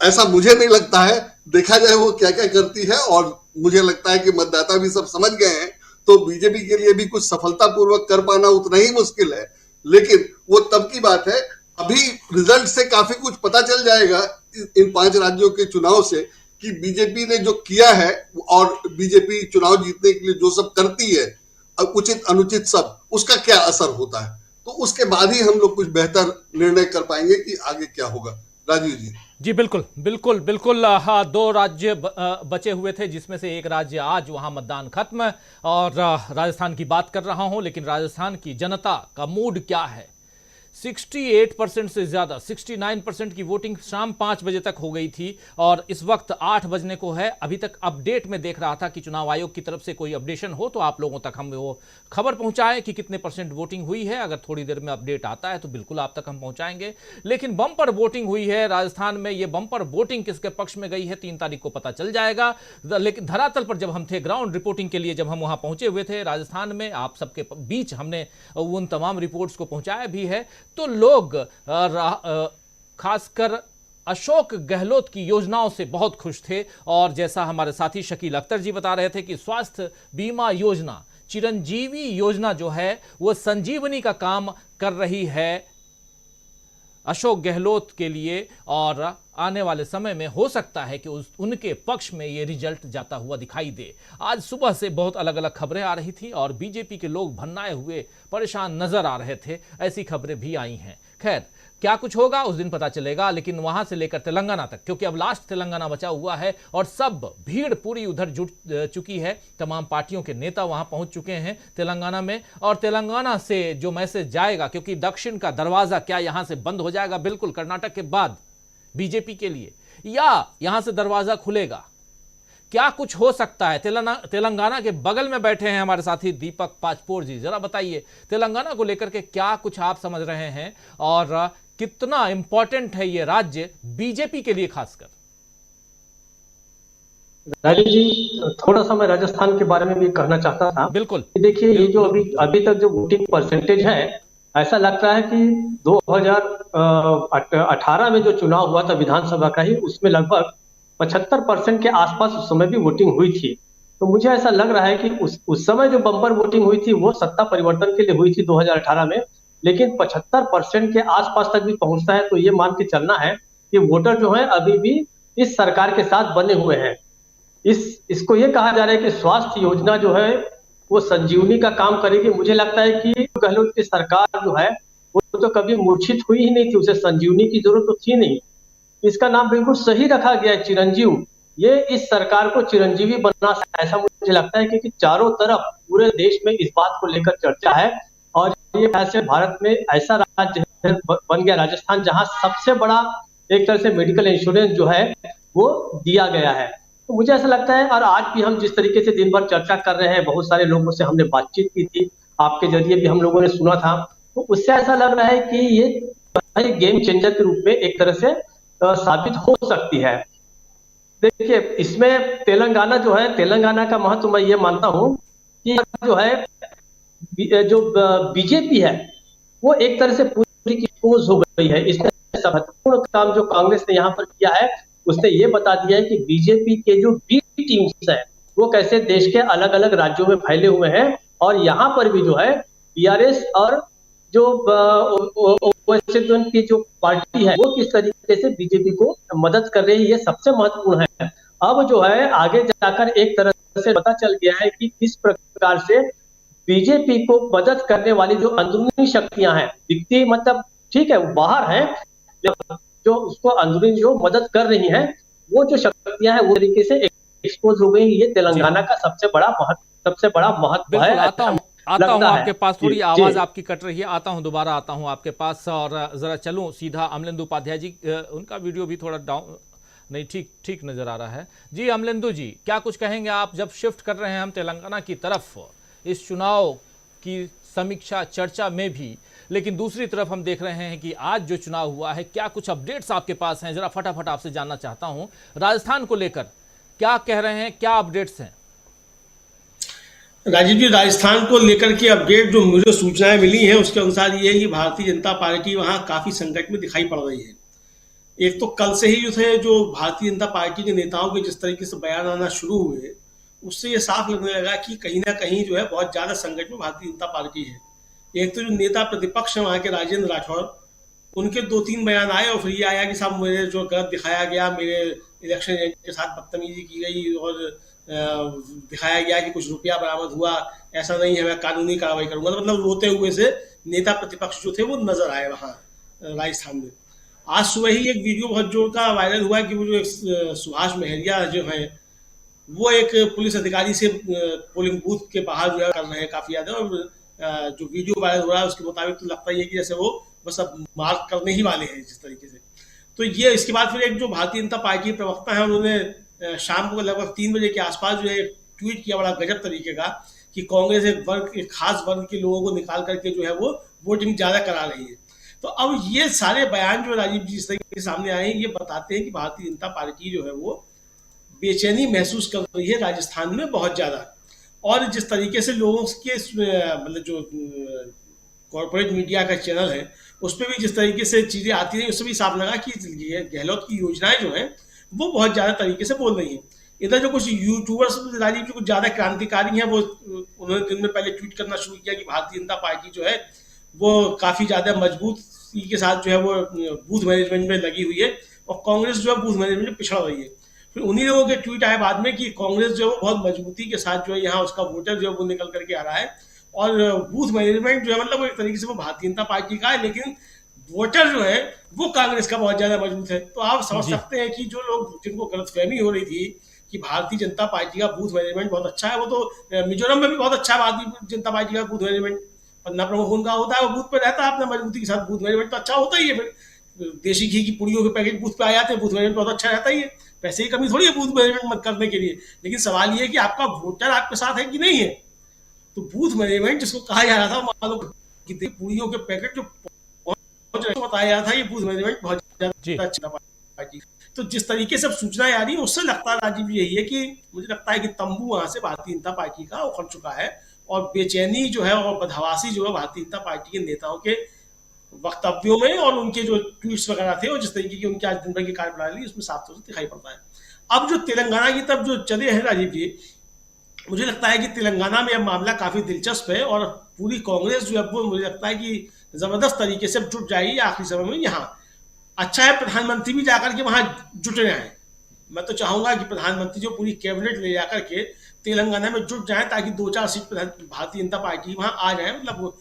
ऐसा मुझे नहीं लगता है। देखा जाए वो क्या क्या करती है, और मुझे लगता है कि मतदाता भी सब समझ गए हैं, तो बीजेपी के लिए भी कुछ सफलतापूर्वक कर पाना उतना ही मुश्किल है। लेकिन वो तब की बात है, अभी रिजल्ट से काफी कुछ पता चल जाएगा इन 5 राज्यों के चुनाव से कि बीजेपी ने जो किया है और बीजेपी चुनाव जीतने के लिए जो सब करती है, उचित अनुचित सब, उसका क्या असर होता है। तो उसके बाद ही हम लोग कुछ बेहतर निर्णय कर पाएंगे कि आगे क्या होगा। राजीव जी। जी बिल्कुल बिल्कुल बिल्कुल। हाँ, 2 राज्य बचे हुए थे, जिसमें से एक राज्य आज वहां मतदान खत्म, और राजस्थान की बात कर रहा हूं। लेकिन राजस्थान की जनता का मूड क्या है? 68% से ज्यादा 69% की वोटिंग शाम 5 बजे तक हो गई थी, और इस वक्त 8 बजने को है। अभी तक अपडेट में देख रहा था कि चुनाव आयोग की तरफ से कोई अपडेशन हो तो आप लोगों तक हम वो खबर पहुंचाएं कि कितने % वोटिंग हुई है। अगर थोड़ी देर में अपडेट आता है तो बिल्कुल आप तक हम पहुंचाएंगे। लेकिन बम्पर वोटिंग हुई है राजस्थान में। ये बम्पर वोटिंग किसके पक्ष में गई है 3 तारीख को पता चल जाएगा। लेकिन धरातल पर जब हम थे, ग्राउंड रिपोर्टिंग के लिए जब हम वहां पहुंचे हुए थे राजस्थान में, आप सबके बीच हमने उन तमाम रिपोर्ट्स को पहुंचाया भी है, तो लोग खासकर अशोक गहलोत की योजनाओं से बहुत खुश थे। और जैसा हमारे साथी शकील अख्तर जी बता रहे थे कि स्वास्थ्य बीमा योजना, चिरंजीवी योजना जो है वो संजीवनी का काम कर रही है अशोक गहलोत के लिए, और आने वाले समय में हो सकता है कि उनके पक्ष में ये रिजल्ट जाता हुआ दिखाई दे। आज सुबह से बहुत अलग अलग खबरें आ रही थी और बीजेपी के लोग भन्नाए हुए परेशान नजर आ रहे थे, ऐसी खबरें भी आई हैं। खैर, क्या कुछ होगा उस दिन पता चलेगा। लेकिन वहां से लेकर तेलंगाना तक, क्योंकि अब लास्ट तेलंगाना बचा हुआ है और सब भीड़ पूरी उधर जुट चुकी है। तमाम पार्टियों के नेता वहां पहुंच चुके हैं तेलंगाना में, और तेलंगाना से जो मैसेज जाएगा, क्योंकि दक्षिण का दरवाजा क्या यहां से बंद हो जाएगा बिल्कुल कर्नाटक के बाद बीजेपी के लिए, या यहां से दरवाजा खुलेगा? क्या कुछ हो सकता है? तेलंगाना के बगल में बैठे हैं हमारे साथी दीपक पाचपोर जी, जरा बताइए तेलंगाना को लेकर के क्या कुछ आप समझ रहे हैं, और कितना इंपॉर्टेंट है ये राज्य बीजेपी के लिए खासकर? राजीव जी, थोड़ा सा मैं राजस्थान के बारे में भी कहना चाहता था। बिल्कुल। देखिए, ये जो अभी तक जो वोटिंग परसेंटेज है, ऐसा लगता है कि 2018 में जो चुनाव हुआ था विधानसभा का ही, उसमें लगभग 75% के आसपास उस समय भी वोटिंग हुई थी। तो मुझे ऐसा लग रहा है कि उस समय जो बम्पर वोटिंग हुई थी वो सत्ता परिवर्तन के लिए हुई थी 2018 में, लेकिन 75% के आसपास तक भी पहुंचता है तो ये मान के चलना है कि वोटर जो है अभी भी इस सरकार के साथ बने हुए हैं। इसको ये कहा जा रहा है कि स्वास्थ्य योजना जो है वो संजीवनी का काम करेगी। मुझे लगता है कि गहलोत की सरकार जो है वो तो कभी मूर्छित हुई ही नहीं थी, उसे संजीवनी की जरूरत तो थी नहीं। इसका नाम बिल्कुल सही रखा गया है, चिरंजीव। ये इस सरकार को चिरंजीवी बनना, ऐसा मुझे लगता है कि चारों तरफ पूरे देश में इस बात को लेकर चर्चा है। और ये ऐसे भारत में ऐसा राज्य बन गया राजस्थान, जहां सबसे बड़ा एक तरह से मेडिकल इंश्योरेंस जो है वो दिया गया है। तो मुझे ऐसा लगता है, और आज भी हम जिस तरीके से दिन भर चर्चा कर रहे हैं, बहुत सारे लोगों से हमने बातचीत की थी, आपके जरिए भी हम लोगों ने सुना था, तो उससे ऐसा लग रहा है कि ये गेम चेंजर के रूप में एक तरह से साबित हो सकती है। देखिए, इसमें तेलंगाना जो है, तेलंगाना का महत्व मैं ये मानता हूं कि जो है जो बीजेपी है वो एक तरह से पूरी की एक्सपोज हो गई है। इसमें महत्वपूर्ण काम जो कांग्रेस ने यहाँ पर किया है, उसने ये बता दिया है कि बीजेपी के जो बी टीम्स है वो कैसे देश के अलग अलग राज्यों में फैले हुए हैं, और यहाँ पर भी जो है बीआरएस और जो ओवैसी की जो पार्टी है वो किस तरीके से बीजेपी को मदद कर रही है, ये सबसे महत्वपूर्ण है। अब जो है आगे जाकर एक तरह से पता चल गया है कि किस प्रकार से बीजेपी को मदद करने वाली जो अंदरूनी शक्तियां हैं, दिखती मतलब ठीक है वो बाहर है, जो उसको अंदरूनी जो मदद कर रही हैं, वो जो शक्तियां हैं वो तरीके से एक्सपोज हो गई। ये तेलंगाना का सबसे बड़ा महत्व है। आता हूं आपके पास, थोड़ी आवाज आपकी कट रही है, आता हूं, दोबारा आता हूं आपके पास, और जरा चलूं सीधा अमलेंदु उपाध्याय जी, उनका वीडियो भी थोड़ा डाउन नहीं, ठीक नजर आ रहा है जी। अमलेंदु जी, क्या कुछ कहेंगे आप? जब शिफ्ट कर रहे हैं हम तेलंगाना की तरफ इस चुनाव की समीक्षा चर्चा में भी, लेकिन दूसरी तरफ हम देख रहे हैं कि आज जो चुनाव हुआ है, क्या कुछ अपडेट्स आपके पास हैं? जरा फटाफट आपसे जानना चाहता हूं राजस्थान को लेकर क्या कह रहे हैं, क्या अपडेट्स हैं? राजीव जी, राजस्थान को लेकर के अपडेट जो मुझे सूचनाएं मिली हैं उसके अनुसार ये है कि भारतीय जनता पार्टी वहां काफी संकट में दिखाई पड़ रही है। एक तो कल से ही जो थे, जो भारतीय जनता पार्टी के नेताओं के जिस तरीके से बयान आना शुरू हुए, उससे ये साफ लगने लगा कि कहीं ना कहीं जो है बहुत ज्यादा संकट में भारतीय जनता पार्टी है। एक तो जो नेता प्रतिपक्ष है वहां के राजेंद्र राठौर, उनके 2-3 बयान आए और फिर ये आया कि साहब मेरे जो गलत दिखाया गया, मेरे इलेक्शन एजेंट के साथ बदतमीजी की गई और दिखाया गया कि कुछ रुपया बरामद हुआ, ऐसा नहीं है, मैं कानूनी कार्रवाई करूंगा। तो मतलब रोते हुए से नेता प्रतिपक्ष जो थे वो नजर आए वहां राजस्थान में। आज सुबह ही एक वीडियो बहुत जोर का वायरल हुआ कि वो जो सुभाष महरिया जो है वो एक पुलिस अधिकारी से पोलिंग बूथ के बाहर जो है कर रहे हैं काफी ज्यादा, और जो वीडियो वायरल हो रहा है उसके मुताबिक तो लगता ही है कि जैसे वो बस अब मार्क करने ही वाले हैं जिस तरीके से। तो ये इसके बाद फिर एक जो भारतीय जनता पार्टी के प्रवक्ता है उन्होंने शाम को लगभग 3 बजे के आसपास जो है ट्वीट किया बड़ा गजब तरीके का कि कांग्रेस एक खास वर्ग के लोगों को निकाल करके जो है वो वोटिंग ज्यादा करा रही है। तो अब ये सारे बयान जो राजीव जी इस तरीके से सामने आए हैं ये बताते हैं कि भारतीय जनता पार्टी जो है वो बेचैनी महसूस कर रही है राजस्थान में बहुत ज्यादा। और जिस तरीके से लोगों के मतलब जो कॉर्पोरेट मीडिया का चैनल है उस पर भी जिस तरीके से चीजें आती रही उससे भी साफ लगा कि गहलोत की योजनाएं जो हैं वो बहुत ज्यादा तरीके से बोल रही हैं। इधर जो कुछ यूट्यूबर्स राजीव जी कुछ ज्यादा क्रांतिकारी हैं वो उन्होंने दिन में पहले ट्वीट करना शुरू किया कि भारतीय जनता पार्टी जो है वो काफी ज्यादा मजबूती के साथ जो है वो बूथ मैनेजमेंट में लगी हुई है और कांग्रेस जो है बूथ मैनेजमेंट में पिछड़ रही है। फिर उन्हीं लोगों के ट्वीट आए बाद में कि कांग्रेस जो है बहुत मजबूती के साथ जो है यहाँ उसका वोटर जो है वो निकल करके आ रहा है और बूथ मैनेजमेंट जो है मतलब एक तरीके से वो भारतीय जनता पार्टी का है, लेकिन वोटर जो है वो कांग्रेस का बहुत ज्यादा मजबूत है। तो आप समझ सकते हैं कि जो लोग जिनको गलतफहमी हो रही थी कि भारतीय जनता पार्टी का बूथ मैनेजमेंट बहुत अच्छा है, वो तो मिजोरम में भी बहुत अच्छा है भारतीय जनता पार्टी का बूथ मैनेजमेंट। पन्ना प्रमुख उनका होता है, वो बूथ पे रहता है अपने मजबूती के साथ, बूथ मैनेजमेंट तो अच्छा होता ही है। फिर देशी घी की पुड़ियों के पैकेट बूथ पे आ जाते हैं, बूथ मैनेजमेंट बहुत अच्छा रहता ही है। पैसे की कमी थोड़ी है बूथ मैनेजमेंट मत करने के लिए, लेकिन सवाल ये है कि आपका वोटर आपके साथ है कि नहीं है। तो बूथ मैनेजमेंट जिसको कहा जा रहा था मानो कि पुड़ियों के पैकेट जो बताया जा रहा था ये बूथ मैनेजमेंट बहुत ज्यादा अच्छा पार्टी। तो जिस तरीके से अब सूचनाएं आ रही है उससे लगता है राजीव यही है कि मुझे लगता है कि तंबू वहां से भारतीय जनता पार्टी का उखड़ चुका है और बेचैनी जो है और बदहवासी जो है भारतीय जनता पार्टी के नेताओं के वक्तव्यों में और उनके जो ट्वीट्स वगैरह थे और जिस तरीके की उनकी आज दिन भर की कार्यप्रणाली उसमें साफ तौर से दिखाई पड़ता है। अब जो तेलंगाना की तरफ जो चले हैं राजीव जी, मुझे लगता है कि तेलंगाना में अब मामला काफी दिलचस्प है और पूरी कांग्रेस जो है वो मुझे लगता है कि जबरदस्त तरीके से जुट जाएगी आखिरी समय में। यहाँ अच्छा है प्रधानमंत्री भी जाकर के वहां जुट रहे हैं। मैं तो चाहूंगा कि प्रधानमंत्री जो पूरी कैबिनेट ले जाकर के तेलंगाना में जुट जाए ताकि 2-4 सीट भारतीय जनता पार्टी वहां आ जाए। मतलब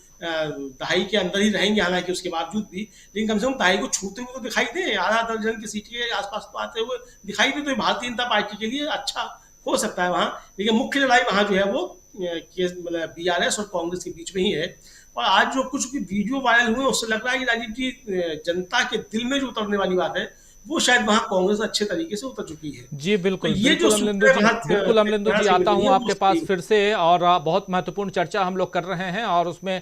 दहाई के अंदर ही रहेंगे हालांकि उसके बावजूद भी, लेकिन कम से कम दहाई को छूते हुए तो दिखाई दे, आधा दर्जन की सीट के आसपास तो आते हुए दिखाई दे, तो भारतीय जनता पार्टी के लिए अच्छा हो सकता है वहां। लेकिन मुख्य लड़ाई वहां जो है वो मतलब बीआरएस और कांग्रेस के बीच में ही है। और आज जो कुछ भी वीडियो वायरल हुए उससे लग रहा है कि राजीव जी जनता के दिल में जो उतरने वाली बात है वो शायद वहां कांग्रेस अच्छे तरीके से उतर चुकी है। जी बिल्कुल, तो ये बिल्कुल अमलेंदु जी आता हूं आपके पास फिर से, और बहुत महत्वपूर्ण चर्चा हम लोग कर रहे हैं और उसमें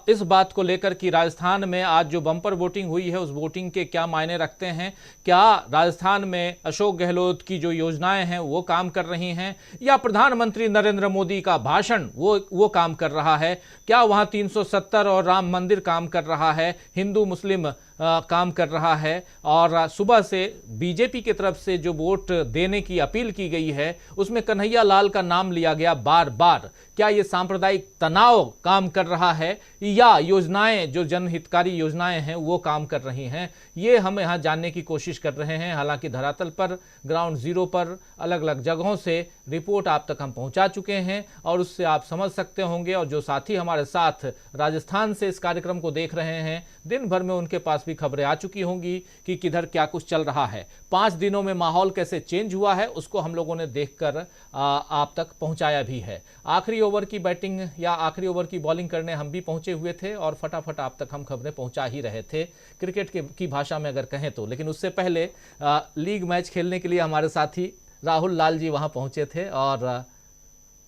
इस बात को लेकर कि राजस्थान में आज जो बम्पर वोटिंग हुई है उस वोटिंग के क्या मायने रखते हैं, क्या राजस्थान में अशोक गहलोत की जो योजनाएं हैं वो काम कर रही हैं या प्रधानमंत्री नरेंद्र मोदी का भाषण वो काम कर रहा है, क्या वहां 370 और राम मंदिर काम कर रहा है, हिंदू मुस्लिम काम कर रहा है। और सुबह से बीजेपी की तरफ से जो वोट देने की अपील की गई है उसमें कन्हैया लाल का नाम लिया गया बार बार। क्या ये सांप्रदायिक तनाव काम कर रहा है या योजनाएं जो जनहितकारी योजनाएं हैं वो काम कर रही हैं, ये हम यहाँ जानने की कोशिश कर रहे हैं। हालांकि धरातल पर ग्राउंड जीरो पर अलग अलग जगहों से रिपोर्ट आप तक हम पहुंचा चुके हैं और उससे आप समझ सकते होंगे, और जो साथी हमारे साथ राजस्थान से इस कार्यक्रम को देख रहे हैं दिन भर में उनके पास भी खबरें आ चुकी होंगी कि किधर क्या कुछ चल रहा है। 5 दिनों में माहौल कैसे चेंज हुआ है उसको हम लोगों ने देखकर आप तक पहुंचाया भी है। आखिरी ओवर की बैटिंग या आखिरी ओवर की बॉलिंग करने हम भी पहुंचे हुए थे और फटाफट आप तक हम खबरें पहुंचा ही रहे थे क्रिकेट की भाषा में अगर कहें तो। लेकिन उससे पहले लीग मैच खेलने के लिए हमारे साथी राहुल लाल जी वहां पहुंचे थे और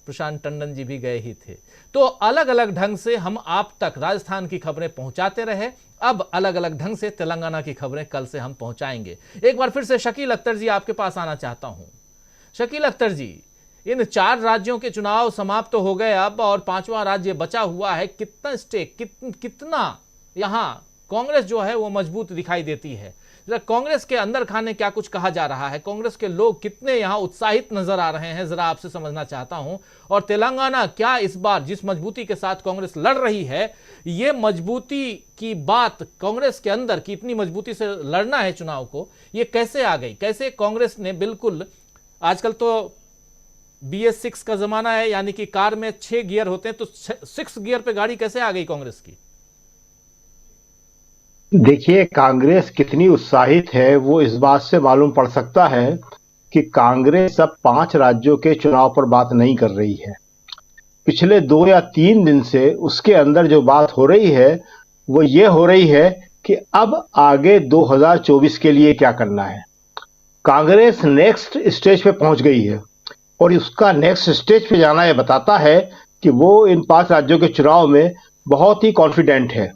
प्रशांत टंडन जी भी गए ही थे। तो अलग अलग ढंग से हम आप तक राजस्थान की खबरें पहुंचाते रहे, अब अलग अलग ढंग से तेलंगाना की खबरें कल से हम पहुंचाएंगे। एक बार फिर से शकील अख्तर जी आपके पास आना चाहता हूं। शकील अख्तर जी, इन 4 राज्यों के चुनाव समाप्त हो गए अब और 5वां राज्य बचा हुआ है। कितना स्टेक कितना यहां कांग्रेस जो है वो मजबूत दिखाई देती है। जरा कांग्रेस के अंदर खाने क्या कुछ कहा जा रहा है, कांग्रेस के लोग कितने यहाँ उत्साहित नजर आ रहे हैं, जरा आपसे समझना चाहता हूं। और तेलंगाना क्या इस बार जिस मजबूती के साथ कांग्रेस लड़ रही है, ये मजबूती की बात कांग्रेस के अंदर की इतनी मजबूती से लड़ना है चुनाव को, ये कैसे आ गई? कैसे कांग्रेस ने बिल्कुल, आजकल तो BS6 का जमाना है, यानी कि कार में 6 गियर होते हैं, तो 6 गियर पे गाड़ी कैसे आ गई कांग्रेस की? देखिए, कांग्रेस कितनी उत्साहित है वो इस बात से मालूम पड़ सकता है कि कांग्रेस अब 5 राज्यों के चुनाव पर बात नहीं कर रही है। पिछले 2 या 3 दिन से उसके अंदर जो बात हो रही है वो ये हो रही है कि अब आगे 2024 के लिए क्या करना है। कांग्रेस नेक्स्ट स्टेज पे पहुंच गई है और उसका नेक्स्ट स्टेज पे जाना ये बताता है कि वो इन 5 राज्यों के चुनाव में बहुत ही कॉन्फिडेंट है।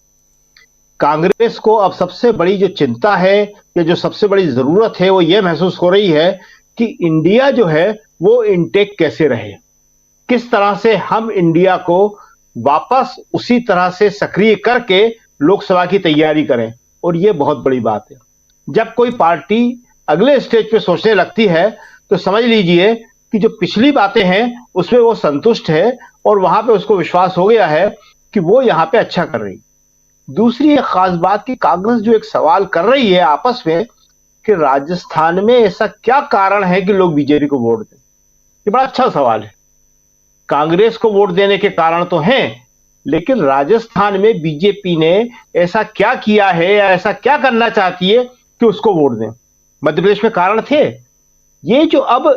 कांग्रेस को अब सबसे बड़ी जो चिंता है या जो सबसे बड़ी जरूरत है वो ये महसूस हो रही है कि इंडिया जो है वो इंटेक कैसे रहे, किस तरह से हम इंडिया को वापस उसी तरह से सक्रिय करके लोकसभा की तैयारी करें। और ये बहुत बड़ी बात है। जब कोई पार्टी अगले स्टेज पे सोचने लगती है तो समझ लीजिए कि जो पिछली बातें हैं उसमें वो संतुष्ट है और वहां पे उसको विश्वास हो गया है कि वो यहाँ पे अच्छा कर रही। दूसरी एक खास बात कि कांग्रेस जो एक सवाल कर रही है आपस में कि राजस्थान में ऐसा क्या कारण है कि लोग बीजेपी को वोट दें, ये बड़ा अच्छा सवाल है। कांग्रेस को वोट देने के कारण तो हैं, लेकिन राजस्थान में बीजेपी ने ऐसा क्या किया है या ऐसा क्या करना चाहती है कि उसको वोट दें। मध्य प्रदेश में कारण थे। ये जो अब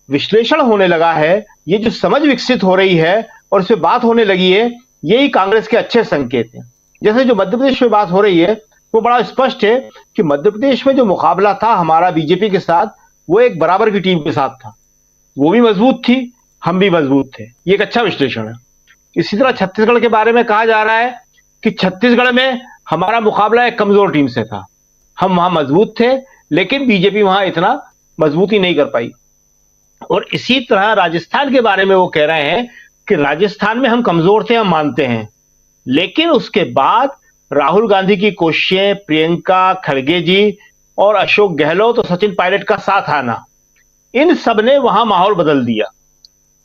विश्लेषण होने लगा है, ये जो समझ विकसित हो रही है और इस पे बात होने लगी है, यही कांग्रेस के अच्छे संकेत हैं। जैसे जो मध्य प्रदेश में बात हो रही है वो बड़ा स्पष्ट है कि मध्य प्रदेश में जो मुकाबला था हमारा बीजेपी के साथ, वो एक बराबर की टीम के साथ था। वो भी मजबूत थी, हम भी मजबूत थे। ये एक अच्छा विश्लेषण है। इसी तरह छत्तीसगढ़ के बारे में कहा जा रहा है कि छत्तीसगढ़ में हमारा मुकाबला एक कमजोर टीम से था, हम वहां मजबूत थे, लेकिन बीजेपी वहां इतना मजबूती नहीं कर पाई। और इसी तरह राजस्थान के बारे में वो कह रहे हैं कि राजस्थान में हम कमजोर थे, हम मानते हैं, लेकिन उसके बाद राहुल गांधी की कोशिशें, प्रियंका खड़गे जी और अशोक गहलोत और सचिन पायलट का साथ आना, इन सब ने वहां माहौल बदल दिया।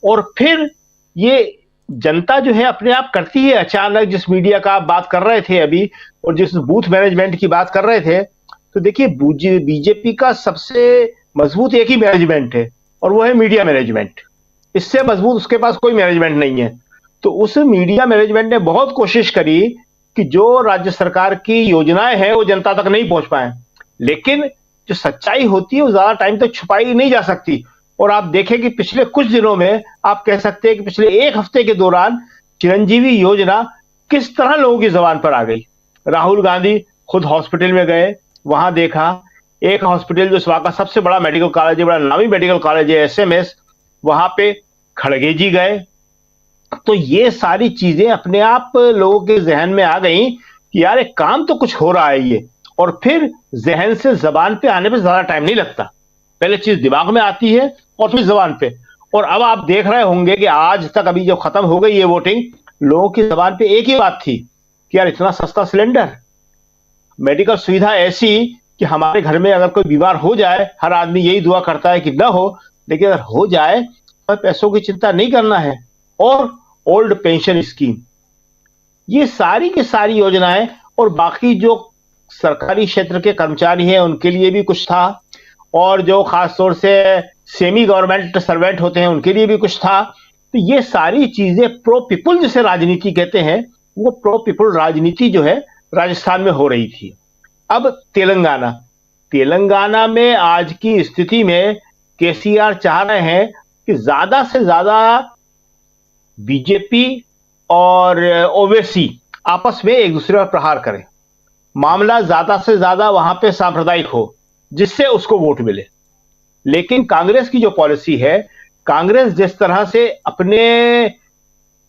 और फिर ये जनता जो है अपने आप करती है। अचानक जिस मीडिया का आप बात कर रहे थे अभी और जिस बूथ मैनेजमेंट की बात कर रहे थे, तो देखिए बीजेपी का सबसे मजबूत एक ही मैनेजमेंट है और वो है मीडिया मैनेजमेंट। इससे मजबूत उसके पास कोई मैनेजमेंट नहीं है। तो उस मीडिया मैनेजमेंट ने बहुत कोशिश करी कि जो राज्य सरकार की योजनाएं हैं वो जनता तक नहीं पहुंच पाए, लेकिन जो सच्चाई होती है वो ज्यादा टाइम तक छुपाई नहीं जा सकती। और आप देखें कि पिछले कुछ दिनों में आप कह सकते हैं कि पिछले 1 हफ्ते के दौरान चिरंजीवी योजना किस तरह लोगों की जबान पर आ गई। राहुल गांधी खुद हॉस्पिटल में गए, वहां देखा, एक हॉस्पिटल जो वहां का सबसे बड़ा मेडिकल कॉलेज है, बड़ा नामी मेडिकल कॉलेज है SMS, वहां पे खड़गे जी गए। तो ये सारी चीजें अपने आप लोगों के जहन में आ गई कि यार एक काम तो कुछ हो रहा है ये। और फिर जहन से जबान पे आने पे ज्यादा टाइम नहीं लगता, पहले चीज दिमाग में आती है और फिर जबान पे। और अब आप देख रहे होंगे कि आज तक अभी जो खत्म हो गई ये वोटिंग, लोगों की जबान पे एक ही बात थी कि यार इतना सस्ता सिलेंडर, मेडिकल सुविधा ऐसी कि हमारे घर में अगर कोई बीमार हो जाए, हर आदमी यही दुआ करता है कि ना हो, लेकिन अगर हो जाए तो पैसों की चिंता नहीं करना है। और ओल्ड पेंशन स्कीम, ये सारी की सारी योजनाएं, और बाकी जो सरकारी क्षेत्र के कर्मचारी हैं उनके लिए भी कुछ था, और जो खासतौर से सेमी गवर्नमेंट सर्वेंट होते हैं उनके लिए भी कुछ था। तो ये सारी चीजें प्रो पीपुल जिसे राजनीति कहते हैं, वो प्रो पीपुल राजनीति जो है राजस्थान में हो रही थी। अब तेलंगाना में आज की स्थिति में केसीआर चाह रहे हैं कि ज्यादा से ज्यादा बीजेपी और ओवैसी आपस में एक दूसरे पर प्रहार करें, मामला ज्यादा से ज्यादा वहां पे सांप्रदायिक हो, जिससे उसको वोट मिले। लेकिन कांग्रेस की जो पॉलिसी है, कांग्रेस जिस तरह से अपने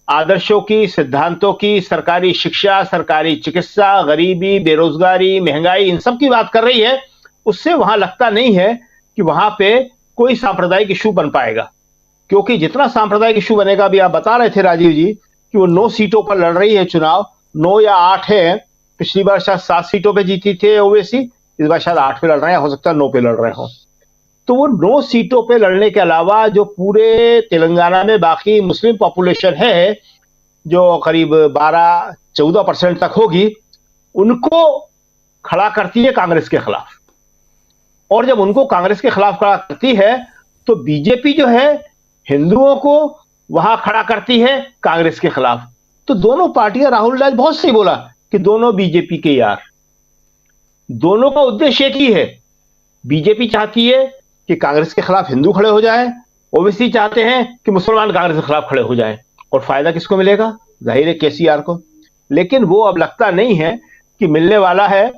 आदर्शों की, सिद्धांतों की, सरकारी शिक्षा, सरकारी चिकित्सा, गरीबी, बेरोजगारी, महंगाई, इन सब की बात कर रही है, उससे वहां लगता नहीं है कि वहां पे कोई सांप्रदायिक इशू बन पाएगा। क्योंकि जितना सांप्रदायिक इशू बनेगा, अभी आप बता रहे थे राजीव जी कि वो 9 सीटों पर लड़ रही है चुनाव, 9 या 8 है पिछली बार शायद 7 सीटों पे जीती थे ओवैसी, इस बार शायद 8 पे लड़ रहे हैं, हो सकता है 9 पे लड़ रहे हो। तो वो 9 सीटों पे लड़ने के अलावा जो पूरे तेलंगाना में बाकी मुस्लिम पॉपुलेशन है, जो करीब 12-14% तक होगी, उनको खड़ा करती है कांग्रेस के खिलाफ। और जब उनको कांग्रेस के खिलाफ खड़ा करती है तो बीजेपी जो है हिंदुओं को वहां खड़ा करती है कांग्रेस के खिलाफ। तो दोनों पार्टियां, राहुल ने बहुत सही बोला कि दोनों बीजेपी के यार, दोनों का उद्देश्य एक ही है। बीजेपी चाहती है कि कांग्रेस के खिलाफ हिंदू खड़े हो जाए, ओवैसी चाहते हैं कि मुसलमान कांग्रेस के खिलाफ खड़े हो जाए। और फायदा किसको मिलेगा? जाहिर है केसीआर को। लेकिन वो अब लगता नहीं है कि मिलने वाला है।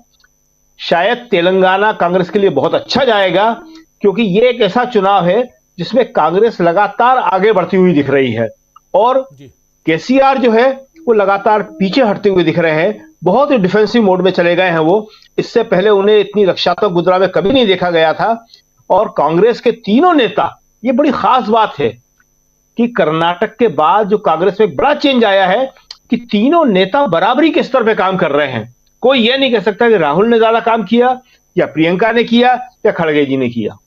शायद तेलंगाना कांग्रेस के लिए बहुत अच्छा जाएगा, क्योंकि ये एक ऐसा चुनाव है जिसमें कांग्रेस लगातार आगे बढ़ती हुई दिख रही है और केसीआर जो है वो लगातार पीछे हटते हुए दिख रहे हैं। बहुत ही डिफेंसिव मोड में चले गए हैं वो। इससे पहले उन्हें इतनी रक्षात्मक मुद्रा में कभी नहीं देखा गया था। और कांग्रेस के तीनों नेता, ये बड़ी खास बात है कि कर्नाटक के बाद जो कांग्रेस में एक बड़ा चेंज आया है कि तीनों नेता बराबरी के स्तर पे काम कर रहे हैं। कोई यह नहीं कह सकता कि राहुल ने ज्यादा काम किया या प्रियंका ने किया या खड़गे जी ने किया।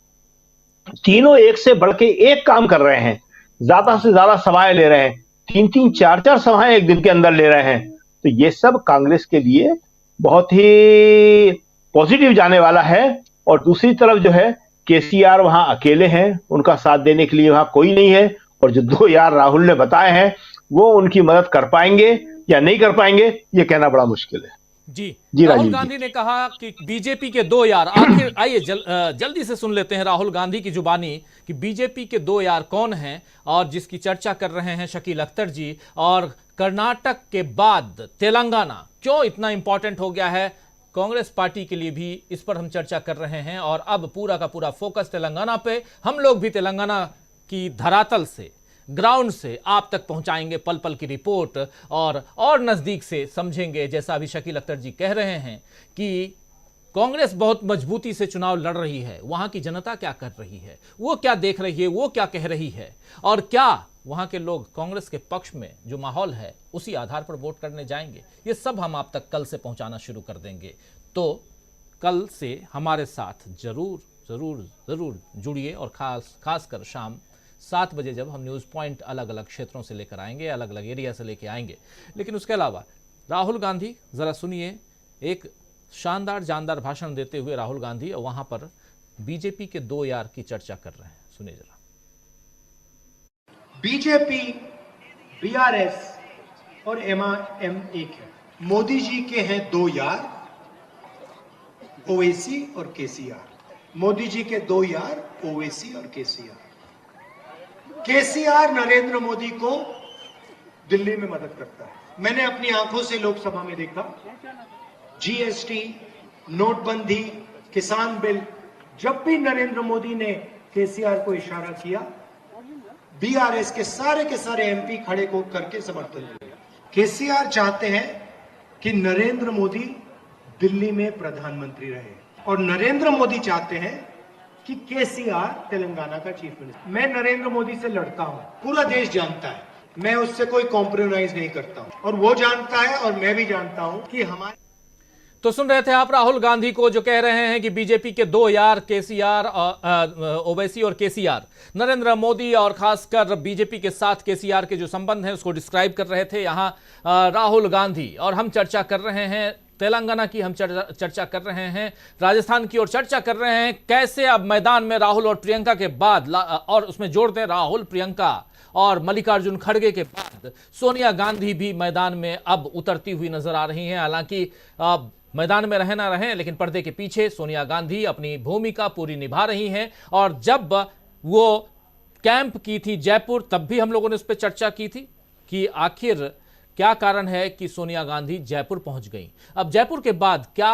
तीनों एक से बढ़ के एक काम कर रहे हैं, ज्यादा से ज्यादा सभाएं ले रहे हैं, 3-3, 4-4 सभाएं एक दिन के अंदर ले रहे हैं। तो ये सब कांग्रेस के लिए बहुत ही पॉजिटिव जाने वाला है। और दूसरी तरफ जो है केसीआर वहां अकेले हैं, उनका साथ देने के लिए वहां कोई नहीं है। और जो 2 यार राहुल ने बताए हैं वो उनकी मदद कर पाएंगे या नहीं कर पाएंगे, ये कहना बड़ा मुश्किल है। जी राहुल राहुल गांधी ने कहा कि बीजेपी के 2 यार, आखिर आइए जल्दी से सुन लेते हैं राहुल गांधी की जुबानी कि बीजेपी के 2 यार कौन हैं और जिसकी चर्चा कर रहे हैं शकील अख्तर जी। और कर्नाटक के बाद तेलंगाना क्यों इतना इंपॉर्टेंट हो गया है कांग्रेस पार्टी के लिए भी, इस पर हम चर्चा कर रहे हैं। और अब पूरा का पूरा फोकस तेलंगाना पे, हम लोग भी तेलंगाना की धरातल से, ग्राउंड से आप तक पहुंचाएंगे पल पल की रिपोर्ट और नजदीक से समझेंगे। जैसा अभी शकील अख्तर जी कह रहे हैं कि कांग्रेस बहुत मजबूती से चुनाव लड़ रही है, वहां की जनता क्या कर रही है, वो क्या देख रही है, वो क्या कह रही है, और क्या वहां के लोग कांग्रेस के पक्ष में जो माहौल है उसी आधार पर वोट करने जाएंगे। ये सब हम आप तक कल से पहुंचाना शुरू कर देंगे। तो कल से हमारे साथ जरूर जरूर जरूर जुड़िए। और खासकर शाम 7 बजे जब हम न्यूज़ पॉइंट अलग अलग क्षेत्रों से लेकर आएंगे, अलग अलग एरिया से लेकर आएंगे। लेकिन उसके अलावा राहुल गांधी, जरा सुनिए, एक शानदार जानदार भाषण देते हुए राहुल गांधी वहां पर बीजेपी के 2 यार की चर्चा कर रहे हैं। सुनिए जरा। बीजेपी, बीआरएस और एमआईएम एक है। मोदी जी के हैं 2 यार, ओवैसी और केसीआर। मोदी जी के 2 यार, ओवैसी और केसीआर। केसीआर नरेंद्र मोदी को दिल्ली में मदद करता है। मैंने अपनी आंखों से लोकसभा में देखा, जीएसटी, नोटबंदी, किसान बिल, जब भी नरेंद्र मोदी ने केसीआर को इशारा किया, बीआरएस के सारे एमपी खड़े को करके समर्थन दिया। केसीआर चाहते हैं कि नरेंद्र मोदी दिल्ली में प्रधानमंत्री रहे और नरेंद्र मोदी चाहते हैं कि केसीआर तेलंगाना का चीफ मिनिस्टर। मैं नरेंद्र मोदी से लड़ता हूं, पूरा देश जानता है, मैं उससे कोई कॉम्प्रोमाइज नहीं करता हूं और वो जानता है और मैं भी जानता हूं कि हमारे। तो सुन रहे थे आप राहुल गांधी को, जो कह रहे हैं कि बीजेपी के 2 यार केसीआर, ओवैसी और केसीआर, नरेंद्र मोदी और खासकर बीजेपी के साथ केसीआर के जो संबंध हैं उसको डिस्क्राइब कर रहे थे यहां राहुल गांधी। और हम चर्चा कर रहे हैं तेलंगाना की, हम चर्चा कर रहे हैं राजस्थान की, और चर्चा कर रहे हैं कैसे अब मैदान में राहुल और प्रियंका के बाद, और उसमें जोड़ दें राहुल, प्रियंका और मल्लिकार्जुन खड़गे के बाद सोनिया गांधी भी मैदान में अब उतरती हुई नजर आ रही हैं। हालांकि मैदान में रहे ना रहें, लेकिन पर्दे के पीछे सोनिया गांधी अपनी भूमिका पूरी निभा रही हैं। और जब वो कैंप की थी जयपुर, तब भी हम लोगों ने उस पर चर्चा की थी कि आखिर क्या कारण है कि सोनिया गांधी जयपुर पहुंच गई। अब जयपुर के बाद क्या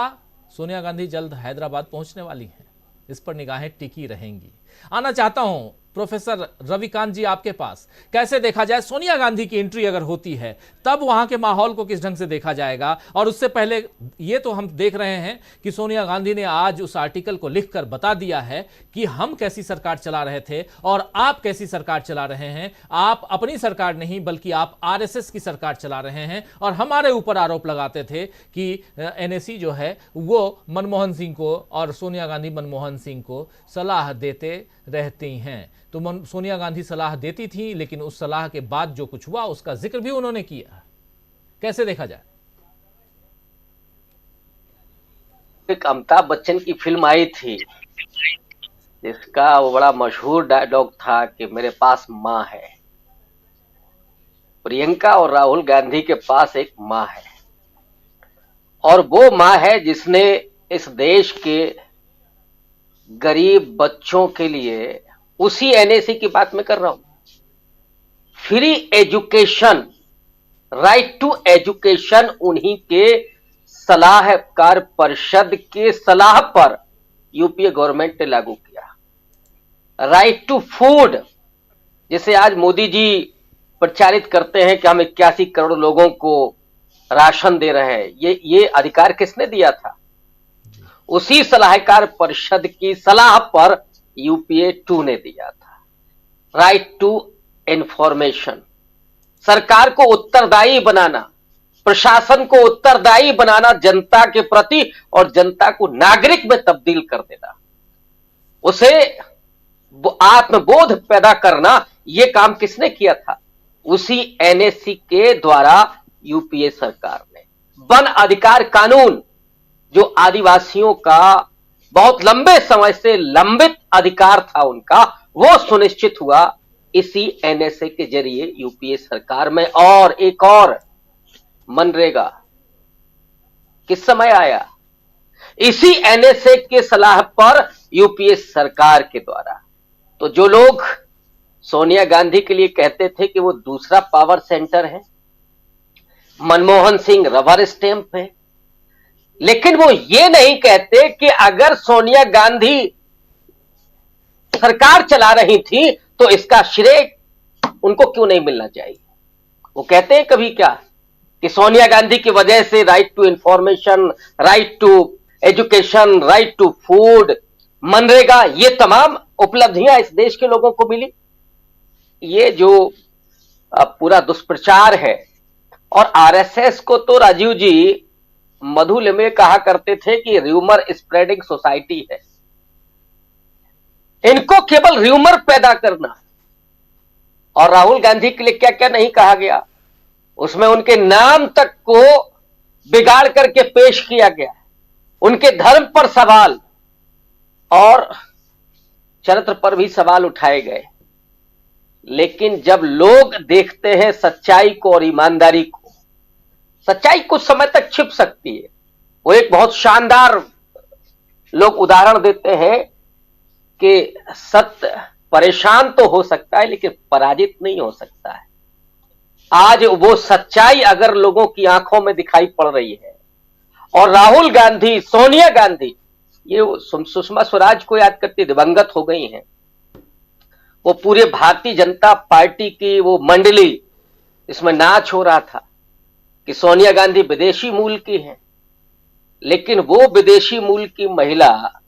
सोनिया गांधी जल्द हैदराबाद पहुंचने वाली हैं, इस पर निगाहें टिकी रहेंगी। आना चाहता हूं प्रोफेसर रविकांत जी आपके पास, कैसे देखा जाए सोनिया गांधी की एंट्री अगर होती है तब वहां के माहौल को किस ढंग से देखा जाएगा? और उससे पहले ये तो हम देख रहे हैं कि सोनिया गांधी ने आज उस आर्टिकल को लिखकर बता दिया है कि हम कैसी सरकार चला रहे थे और आप कैसी सरकार चला रहे हैं। आप अपनी सरकार नहीं बल्कि आप आरएसएस की सरकार चला रहे हैं और हमारे ऊपर आरोप लगाते थे कि एनएसी जो है वो मनमोहन सिंह को और सोनिया गांधी मनमोहन सिंह को सलाह देते रहती हैं। तो सोनिया गांधी सलाह देती थी, लेकिन उस सलाह के बाद जो कुछ हुआ उसका जिक्र भी उन्होंने किया। कैसे देखा जाए? एक अमिताभ बच्चन की फिल्म आई थी जिसका वो बड़ा मशहूर डायलॉग था कि मेरे पास माँ है। प्रियंका और राहुल गांधी के पास एक माँ है, और वो माँ है जिसने इस देश के गरीब बच्चों के लिए, उसी एनएसी की बात मैं कर रहा हूं, free education, right to education उन्हीं के सलाहकार परिषद के सलाह पर यूपीए गवर्नमेंट ने लागू किया। राइट टू फूड, जिसे आज मोदी जी प्रचारित करते हैं कि हम 81 करोड़ लोगों को राशन दे रहे हैं, ये अधिकार किसने दिया था? उसी सलाहकार परिषद की सलाह पर यूपीए 2 ने दिया था। राइट टू इंफॉर्मेशन, सरकार को उत्तरदायी बनाना, प्रशासन को उत्तरदायी बनाना जनता के प्रति, और जनता को नागरिक में तब्दील कर देना, उसे आत्मबोध पैदा करना, यह काम किसने किया था? उसी एनएसी के द्वारा यूपीए सरकार ने। वन अधिकार कानून, जो आदिवासियों का बहुत लंबे समय से लंबित अधिकार था उनका, वो सुनिश्चित हुआ इसी एनएसए के जरिए यूपीए सरकार में। और एक और, मनरेगा किस समय आया? इसी एनएसए के सलाह पर यूपीए सरकार के द्वारा। तो जो लोग सोनिया गांधी के लिए कहते थे कि वो दूसरा पावर सेंटर है, मनमोहन सिंह रबर स्टैंप है, लेकिन वो ये नहीं कहते कि अगर सोनिया गांधी सरकार चला रही थी तो इसका श्रेय उनको क्यों नहीं मिलना चाहिए। वो कहते हैं कभी क्या कि सोनिया गांधी की वजह से right to information, right to education, right to food, MNREGA, ये तमाम उपलब्धियां इस देश के लोगों को मिली। ये जो पूरा दुष्प्रचार है, और आरएसएस को तो राजीव जी मधुल में कहा करते थे कि र्यूमर स्प्रेडिंग सोसाइटी है। इनको केवल र्यूमर पैदा करना। और राहुल गांधी के लिए क्या क्या नहीं कहा गया, उसमें उनके नाम तक को बिगाड़ करके पेश किया गया, उनके धर्म पर सवाल और चरित्र पर भी सवाल उठाए गए। लेकिन जब लोग देखते हैं सच्चाई को और ईमानदारी को, सच्चाई कुछ समय तक छिप सकती है। वो एक बहुत शानदार लोग उदाहरण देते हैं कि सत्य परेशान तो हो सकता है लेकिन पराजित नहीं हो सकता है। आज वो सच्चाई अगर लोगों की आंखों में दिखाई पड़ रही है, और राहुल गांधी, सोनिया गांधी, ये सुषमा स्वराज को याद करती, दिवंगत हो गई हैं, वो पूरे भारतीय जनता पार्टी की वो मंडली, इसमें नाच हो रहा था कि सोनिया गांधी विदेशी मूल की हैं। लेकिन वो विदेशी मूल की महिला,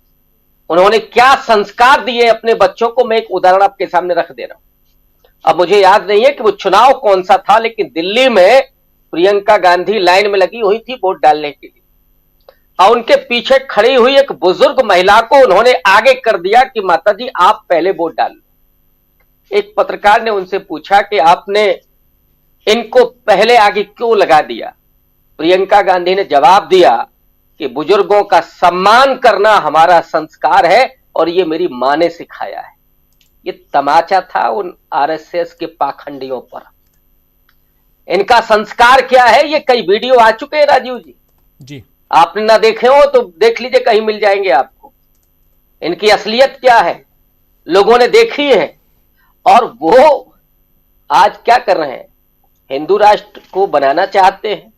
उन्होंने क्या संस्कार दिए अपने बच्चों को, मैं एक उदाहरण आपके सामने रख दे रहा हूं। अब मुझे याद नहीं है कि वो चुनाव कौन सा था, लेकिन दिल्ली में प्रियंका गांधी लाइन में लगी हुई थी वोट डालने के लिए, और उनके पीछे खड़ी हुई एक बुजुर्ग महिला को उन्होंने आगे कर दिया कि माताजी आप पहले वोट डाल लो। एक पत्रकार ने उनसे पूछा कि आपने इनको पहले आगे क्यों लगा दिया? प्रियंका गांधी ने जवाब दिया कि बुजुर्गों का सम्मान करना हमारा संस्कार है और ये मेरी मां ने सिखाया है। ये तमाचा था उन आरएसएस के पाखंडियों पर। इनका संस्कार क्या है, ये कई वीडियो आ चुके हैं राजीव जी, आपने ना देखे हो तो देख लीजिए, कहीं मिल जाएंगे आपको। इनकी असलियत क्या है लोगों ने देखी है, और वो आज क्या कर रहे हैं, हिंदू राष्ट्र को बनाना चाहते हैं।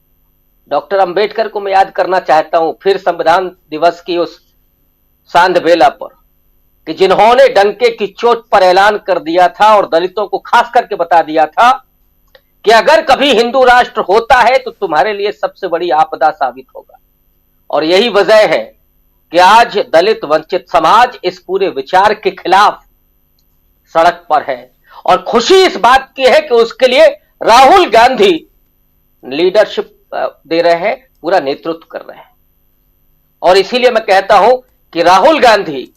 डॉक्टर अंबेडकर को मैं याद करना चाहता हूं फिर संविधान दिवस की उस सांध बेला पर, कि जिन्होंने डंके की चोट पर ऐलान कर दिया था और दलितों को खास करके बता दिया था कि अगर कभी हिंदू राष्ट्र होता है तो तुम्हारे लिए सबसे बड़ी आपदा साबित होगा। और यही वजह है कि आज दलित वंचित समाज इस पूरे विचार के खिलाफ सड़क पर है। और खुशी इस बात की है कि उसके लिए राहुल गांधी लीडरशिप दे रहे हैं, पूरा नेतृत्व कर रहे हैं। और इसीलिए मैं कहता हूं कि राहुल गांधी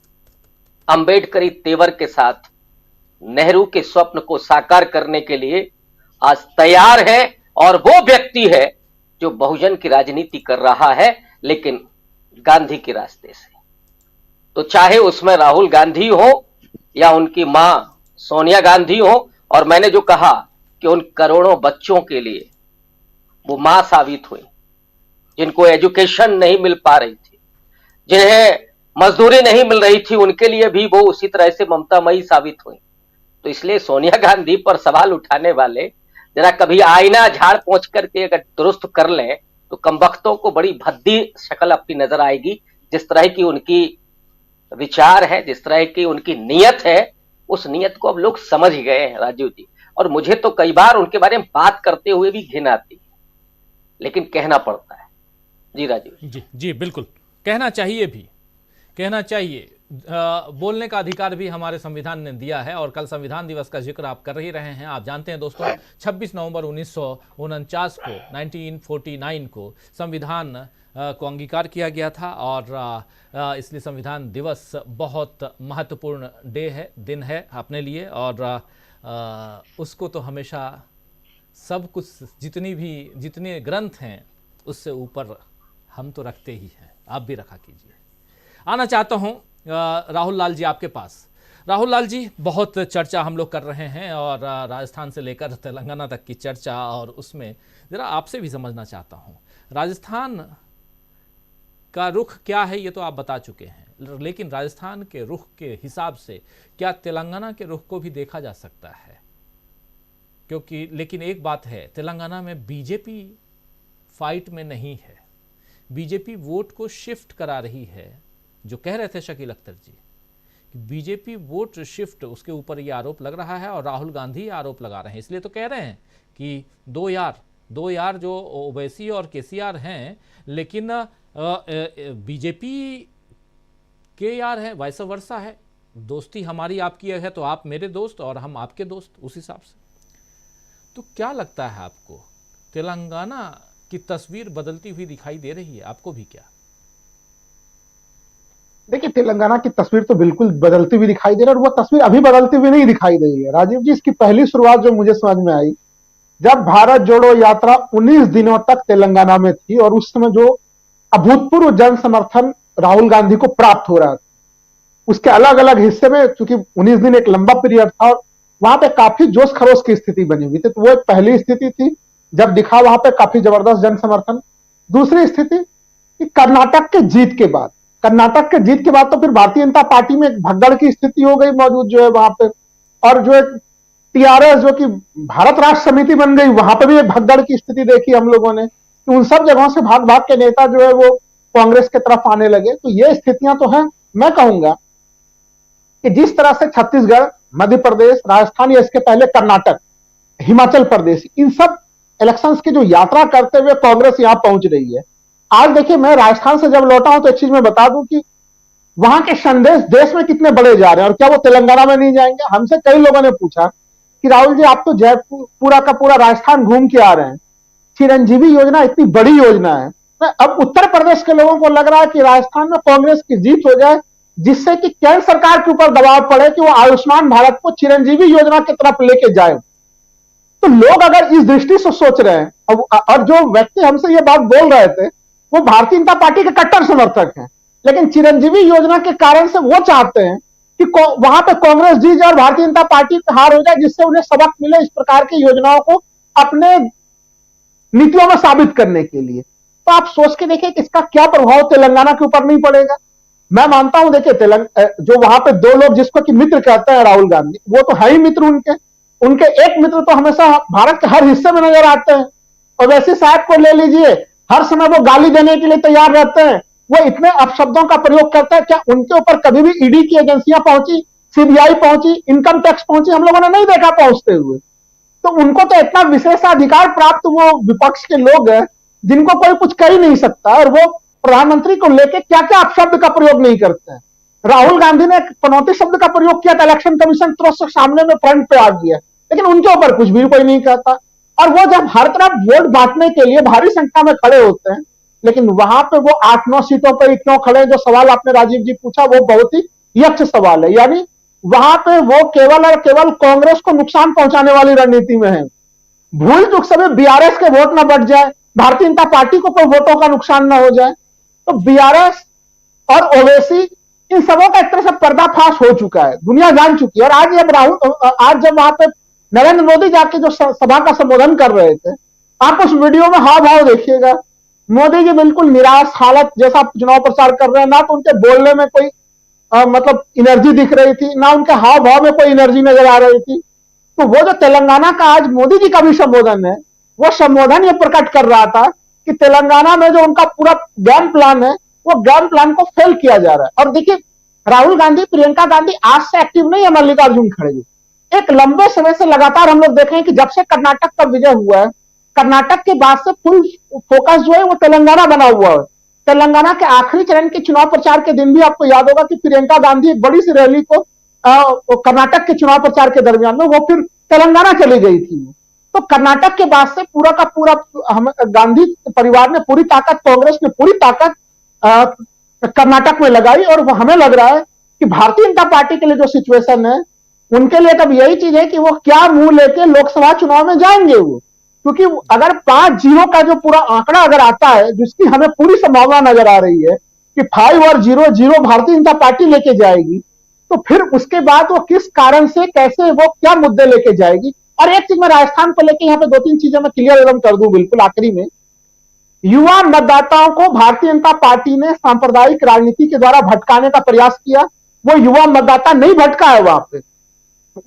अंबेडकरी तेवर के साथ नेहरू के स्वप्न को साकार करने के लिए आज तैयार है। और वो व्यक्ति है जो बहुजन की राजनीति कर रहा है, लेकिन गांधी के रास्ते से। तो चाहे उसमें राहुल गांधी हो या उनकी मां सोनिया गांधी हो, और मैंने जो कहा कि उन करोड़ों बच्चों के लिए वो मां साबित हुई, जिनको एजुकेशन नहीं मिल पा रही थी, जिन्हें मजदूरी नहीं मिल रही थी, उनके लिए भी वो उसी तरह से ममतामयी साबित हुई। तो इसलिए सोनिया गांधी पर सवाल उठाने वाले जरा कभी आईना झाड़ पोंछ करके अगर दुरुस्त कर लें तो कमबख्तों को बड़ी भद्दी शक्ल अपनी नजर आएगी। जिस तरह की उनकी विचार है, जिस तरह की उनकी नीयत है, उस नीयत को अब लोग समझ गए हैं राजीव जी। और मुझे तो कई बार उनके बारे में बात करते हुए भी घिन आती है, लेकिन कहना पड़ता है। जी राजीव जी, जी बिल्कुल, कहना चाहिए भी, कहना चाहिए। बोलने का अधिकार भी हमारे संविधान ने दिया है। और कल संविधान दिवस का जिक्र आप कर ही रहे हैं। आप जानते हैं दोस्तों, 26 नवंबर 1949 को 1949 को संविधान को अंगीकार किया गया था। और इसलिए संविधान दिवस बहुत महत्वपूर्ण दिन है अपने लिए। और उसको तो हमेशा सब कुछ, जितने ग्रंथ हैं उससे ऊपर हम तो रखते ही हैं। आप भी रखा कीजिए। आना चाहता हूं राहुल लाल जी आपके पास। राहुल लाल जी, बहुत चर्चा हम लोग कर रहे हैं और राजस्थान से लेकर तेलंगाना तक की चर्चा, और उसमें ज़रा आपसे भी समझना चाहता हूं राजस्थान का रुख क्या है। ये तो आप बता चुके हैं, लेकिन राजस्थान के रुख के हिसाब से क्या तेलंगाना के रुख को भी देखा जा सकता है? क्योंकि लेकिन एक बात है, तेलंगाना में बीजेपी फाइट में नहीं है। बीजेपी वोट को शिफ्ट करा रही है। जो कह रहे थे शकील अख्तर जी कि बीजेपी वोट शिफ्ट, उसके ऊपर ये आरोप लग रहा है और राहुल गांधी आरोप लगा रहे हैं। इसलिए तो कह रहे हैं कि दो यार जो ओवैसी और केसीआर हैं, लेकिन बीजेपी के यार हैं, वैसा वर्षा है। दोस्ती हमारी आपकी है तो आप मेरे दोस्त और हम आपके दोस्त, उस हिसाब से। तो क्या लगता है आपको, तेलंगाना की तस्वीर बदलती हुई दिखाई दे रही है आपको भी क्या? देखिए, तेलंगाना की तस्वीर तो बिल्कुल बदलती हुई दिखाई दे रही है, और वो तस्वीर अभी बदलती हुई नहीं दिखाई दे रही है राजीव जी। इसकी पहली शुरुआत जो मुझे समझ में आई, जब भारत जोड़ो यात्रा 19 दिनों तक तेलंगाना में थी, और उस समय जो अभूतपूर्व जन समर्थन राहुल गांधी को प्राप्त हो रहा था, उसके अलग अलग हिस्से में, चूंकि 19 दिन एक लंबा पीरियड था और वहां पे काफी जोश खरोश की स्थिति बनी हुई थी, तो वो एक पहली स्थिति थी जब दिखा वहां पे काफी जबरदस्त जन समर्थन। दूसरी स्थिति कि कर्नाटक के जीत के बाद तो फिर भारतीय जनता पार्टी में एक भगदड़ की स्थिति हो गई मौजूद जो है वहां पे, और जो एक टीआरएस जो कि भारत राष्ट्र समिति बन गई, वहां पे भी एक भगदड़ की स्थिति देखी हम लोगों ने कि उन सब जगहों से भाग भाग के नेता जो है वो कांग्रेस की तरफ आने लगे। तो ये स्थितियां तो हैं। मैं कहूंगा कि जिस तरह से छत्तीसगढ़, मध्य प्रदेश, राजस्थान या इसके पहले कर्नाटक, हिमाचल प्रदेश, इन सब इलेक्शंस की जो यात्रा करते हुए कांग्रेस यहां पहुंच रही है। आज देखिए, मैं राजस्थान से जब लौटा हूं तो एक चीज मैं बता दूं कि वहां के संदेश देश में कितने बड़े जा रहे हैं, और क्या वो तेलंगाना में नहीं जाएंगे? हमसे कई लोगों ने पूछा कि राहुल जी, आप तो जयपुर पूरा का पूरा राजस्थान घूम के आ रहे हैं, चिरंजीवी योजना इतनी बड़ी योजना है। अब उत्तर प्रदेश के लोगों को लग रहा है कि राजस्थान में कांग्रेस की जीत हो जाए, जिससे कि केंद्र सरकार के ऊपर दबाव पड़े कि वो आयुष्मान भारत को चिरंजीवी योजना की तरफ लेके जाए। तो लोग अगर इस दृष्टि से सोच रहे हैं, और जो व्यक्ति हमसे ये बात बोल रहे थे वो भारतीय जनता पार्टी के कट्टर समर्थक हैं, लेकिन चिरंजीवी योजना के कारण से वो चाहते हैं कि वहां पे कांग्रेस जीत जाए और भारतीय जनता पार्टी हार हो जाए, जिससे उन्हें सबक मिले इस प्रकार की योजनाओं को अपने नीतियों में साबित करने के लिए। तो आप सोच के देखिए कि इसका क्या प्रभाव तेलंगाना के ऊपर नहीं पड़ेगा। मैं मानता हूं, देखिए जो वहां पे दो लोग जिसको कि मित्र कहते हैं राहुल गांधी, वो तो है ही मित्र उनके एक मित्र तो हमेशा भारत के हर हिस्से में नजर आते हैं। और वैसे साहब को ले लीजिए, हर समय वो गाली देने के लिए तैयार रहते हैं, वो इतने अपशब्दों का प्रयोग करता है? क्या उनके ऊपर कभी भी ईडी की एजेंसियां पहुंची, सीबीआई पहुंची, इनकम टैक्स पहुंची? हम लोगों ने नहीं देखा पहुंचते हुए। तो उनको तो इतना विशेषाधिकार प्राप्त वो विपक्ष के लोग हैं जिनको कोई कुछ कर ही नहीं सकता, और वो प्रधानमंत्री को लेकर क्या क्या अपशब्द का प्रयोग नहीं करते हैं। राहुल गांधी ने पनौती शब्द का प्रयोग किया था, इलेक्शन कमीशन तुरंत सामने में फ्रंट पे आ गया, लेकिन उनके ऊपर कुछ भी कोई नहीं कहता। और वो जब हर तरफ वोट बांटने के लिए भारी संख्या में खड़े होते हैं, लेकिन वहां पे वो 8-9 सीटों पर क्यों खड़े? जो सवाल आपने राजीव जी पूछा वो बहुत ही यक्ष सवाल है। यानी वहां पे वो केवल और केवल कांग्रेस को नुकसान पहुंचाने वाली रणनीति में है। भूल चूक सभी बीआरएस के वोट ना बढ़ जाए, भारतीय जनता पार्टी को कोई वोटों का नुकसान ना हो जाए। तो बीआरएस और ओवैसी इन सबों का एक तरह से पर्दाफाश हो चुका है, दुनिया जान चुकी है। और आज जब वहां पे नरेंद्र मोदी जाके जो सभा का संबोधन कर रहे थे, आप उस वीडियो में हाव भाव देखिएगा, मोदी जी बिल्कुल निराश हालत जैसा चुनाव प्रचार कर रहे हैं। ना तो उनके बोलने में कोई मतलब एनर्जी दिख रही थी, ना उनके हाव भाव में कोई एनर्जी नजर आ रही थी। तो वो जो तेलंगाना का आज मोदी जी का भी संबोधन है, वो संबोधन ये प्रकट कर रहा था कि तेलंगाना में जो उनका पूरा गेम प्लान है, वो गेम प्लान को फेल किया जा रहा है। और देखिए, राहुल गांधी, प्रियंका गांधी आज से एक्टिव नहीं है, मल्लिकार्जुन खड़गे एक लंबे समय से लगातार हम लोग देख रहे हैं कि जब से कर्नाटक का विजय हुआ है, कर्नाटक के बाद से फुल फोकस जो है वो तेलंगाना बना हुआ है। तेलंगाना के आखिरी चरण के चुनाव प्रचार के दिन भी आपको याद होगा कि प्रियंका गांधी एक बड़ी सी रैली को कर्नाटक के चुनाव प्रचार के दरमियान में वो फिर तेलंगाना चली गई थी। तो कर्नाटक के बाद से पूरा का पूरा गांधी परिवार ने पूरी ताकत, कांग्रेस ने पूरी ताकत कर्नाटक में लगाई। और वो हमें लग रहा है कि भारतीय जनता पार्टी के लिए जो सिचुएशन है, उनके लिए तब यही चीज है कि वो क्या मुंह लेके लोकसभा चुनाव में जाएंगे वो। क्योंकि अगर 5-0 का जो पूरा आंकड़ा अगर आता है, जिसकी हमें पूरी संभावना नजर आ रही है कि 5 और 0-0 भारतीय जनता पार्टी लेके जाएगी, तो फिर उसके बाद वो किस कारण से, कैसे, वो क्या मुद्दे लेके जाएगी। और एक चीज मैं राजस्थान को लेकर यहाँ पे 2-3 चीजें मैं क्लियर एकदम कर दूं बिल्कुल आखिरी में। युवा मतदाताओं को भारतीय जनता पार्टी ने सांप्रदायिक राजनीति के द्वारा भटकाने का प्रयास किया। वो युवा मतदाता नहीं भटका है वहां पे,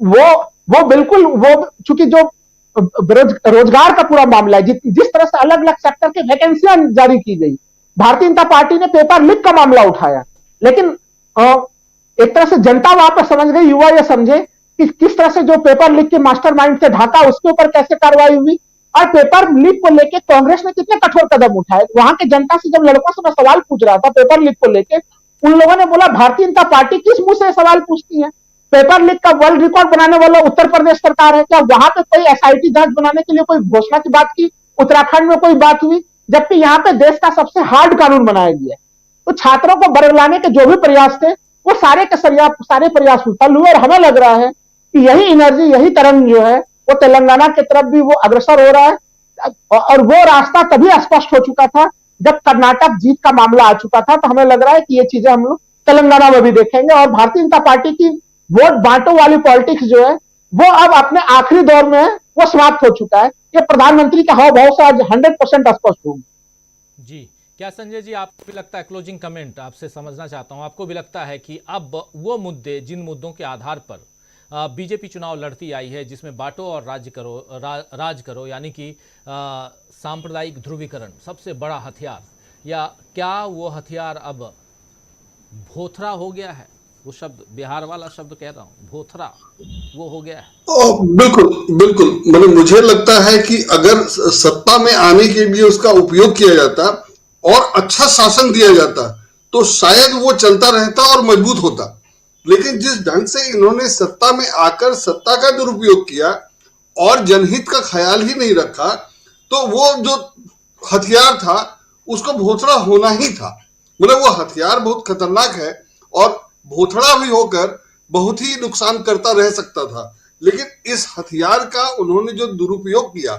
वो बिल्कुल, वो चूंकि जो रोजगार का पूरा मामला है, जिस तरह से अलग अलग सेक्टर के वैकेंसियां जारी की गई, भारतीय जनता पार्टी ने पेपर लीक का मामला उठाया, लेकिन एक तरह से जनता वहां पर समझ गई, युवा ये समझे कि किस तरह से जो पेपर लीक के मास्टरमाइंड से ढाका, उसके ऊपर कैसे कार्रवाई हुई। और पेपर लीक को लेकर कांग्रेस ने कितने कठोर कदम उठाए। वहां के जनता से जब लड़कों से मैं सवाल पूछ रहा था पेपर लीक को लेकर, उन लोगों ने बोला भारतीय जनता पार्टी किस मुंह से सवाल पूछती है? पेपर लीक का वर्ल्ड रिकॉर्ड बनाने वाला उत्तर प्रदेश सरकार है क्या? वहां पे कोई एसआईटी जांच बनाने के लिए कोई घोषणा की बात की? उत्तराखंड में कोई बात हुई? जबकि यहाँ पे देश का सबसे हार्ड कानून बनाया गया। तो छात्रों को बरगलाने के जो भी प्रयास थे, वो सारे प्रयास विफल हुए। और हमें लग रहा है कि यही एनर्जी, यही तरंग जो है वो तेलंगाना की तरफ भी वो अग्रसर हो रहा है। और वो रास्ता तभी स्पष्ट हो चुका था जब कर्नाटक जीत का मामला आ चुका था। तो हमें लग रहा है कि ये चीजें हम लोग तेलंगाना में भी देखेंगे। और भारतीय जनता पार्टी की वोट बांटो वाली पॉलिटिक्स जो है वो अब अपने आखिरी दौर में है, वो समाप्त हो चुका है। ये प्रधानमंत्री का हाव भाव से आज 100% स्पष्ट होगा। जी, क्या संजय जी आपको भी लगता है, क्लोजिंग कमेंट आपसे समझना चाहता हूं, आपको भी लगता है कि अब वो मुद्दे, जिन मुद्दों के आधार पर बीजेपी चुनाव लड़ती आई है, जिसमें बांटो और राज करो यानी कि सांप्रदायिक ध्रुवीकरण सबसे बड़ा हथियार, या क्या वो हथियार अब भोथरा हो गया है? वो शब्द, बिहार वाला शब्द कह रहा हूँ, भोथरा, वो हो गया है। बिल्कुल मतलब मुझे लगता है कि अगर सत्ता में आने के लिए उसका उपयोग किया जाता और अच्छा शासन दिया जाता तो शायद वो चलता रहता और मजबूत होता। लेकिन जिस ढंग से इन्होंने सत्ता में आकर सत्ता का दुरुपयोग किया और जनहित का ख्याल ही नहीं रखा, तो वो जो हथियार था उसको भोथड़ा होना ही था। मतलब वो हथियार बहुत खतरनाक है और भोथड़ा भी होकर बहुत ही नुकसान करता रह सकता था। लेकिन इस हथियार का उन्होंने जो दुरुपयोग किया,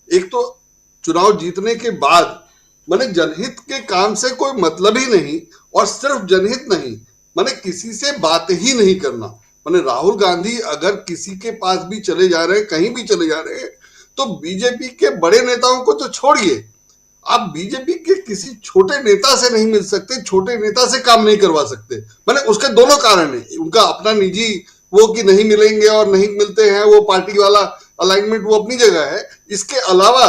एक तो चुनाव जीतने के बाद माने जनहित के काम से कोई मतलब ही नहीं, और सिर्फ जनहित नहीं माने किसी से बात ही नहीं करना। माने राहुल गांधी अगर किसी के पास भी चले जा रहे हैं, कहीं भी चले जा रहे हैं, तो बीजेपी के बड़े नेताओं को तो छोड़िए, आप बीजेपी के किसी छोटे नेता से नहीं मिल सकते, छोटे नेता से काम नहीं करवा सकते। माने उसके दोनों कारण है, उनका अपना निजी वो कि नहीं मिलेंगे और नहीं मिलते हैं, वो पार्टी वाला अलाइनमेंट वो अपनी जगह है। इसके अलावा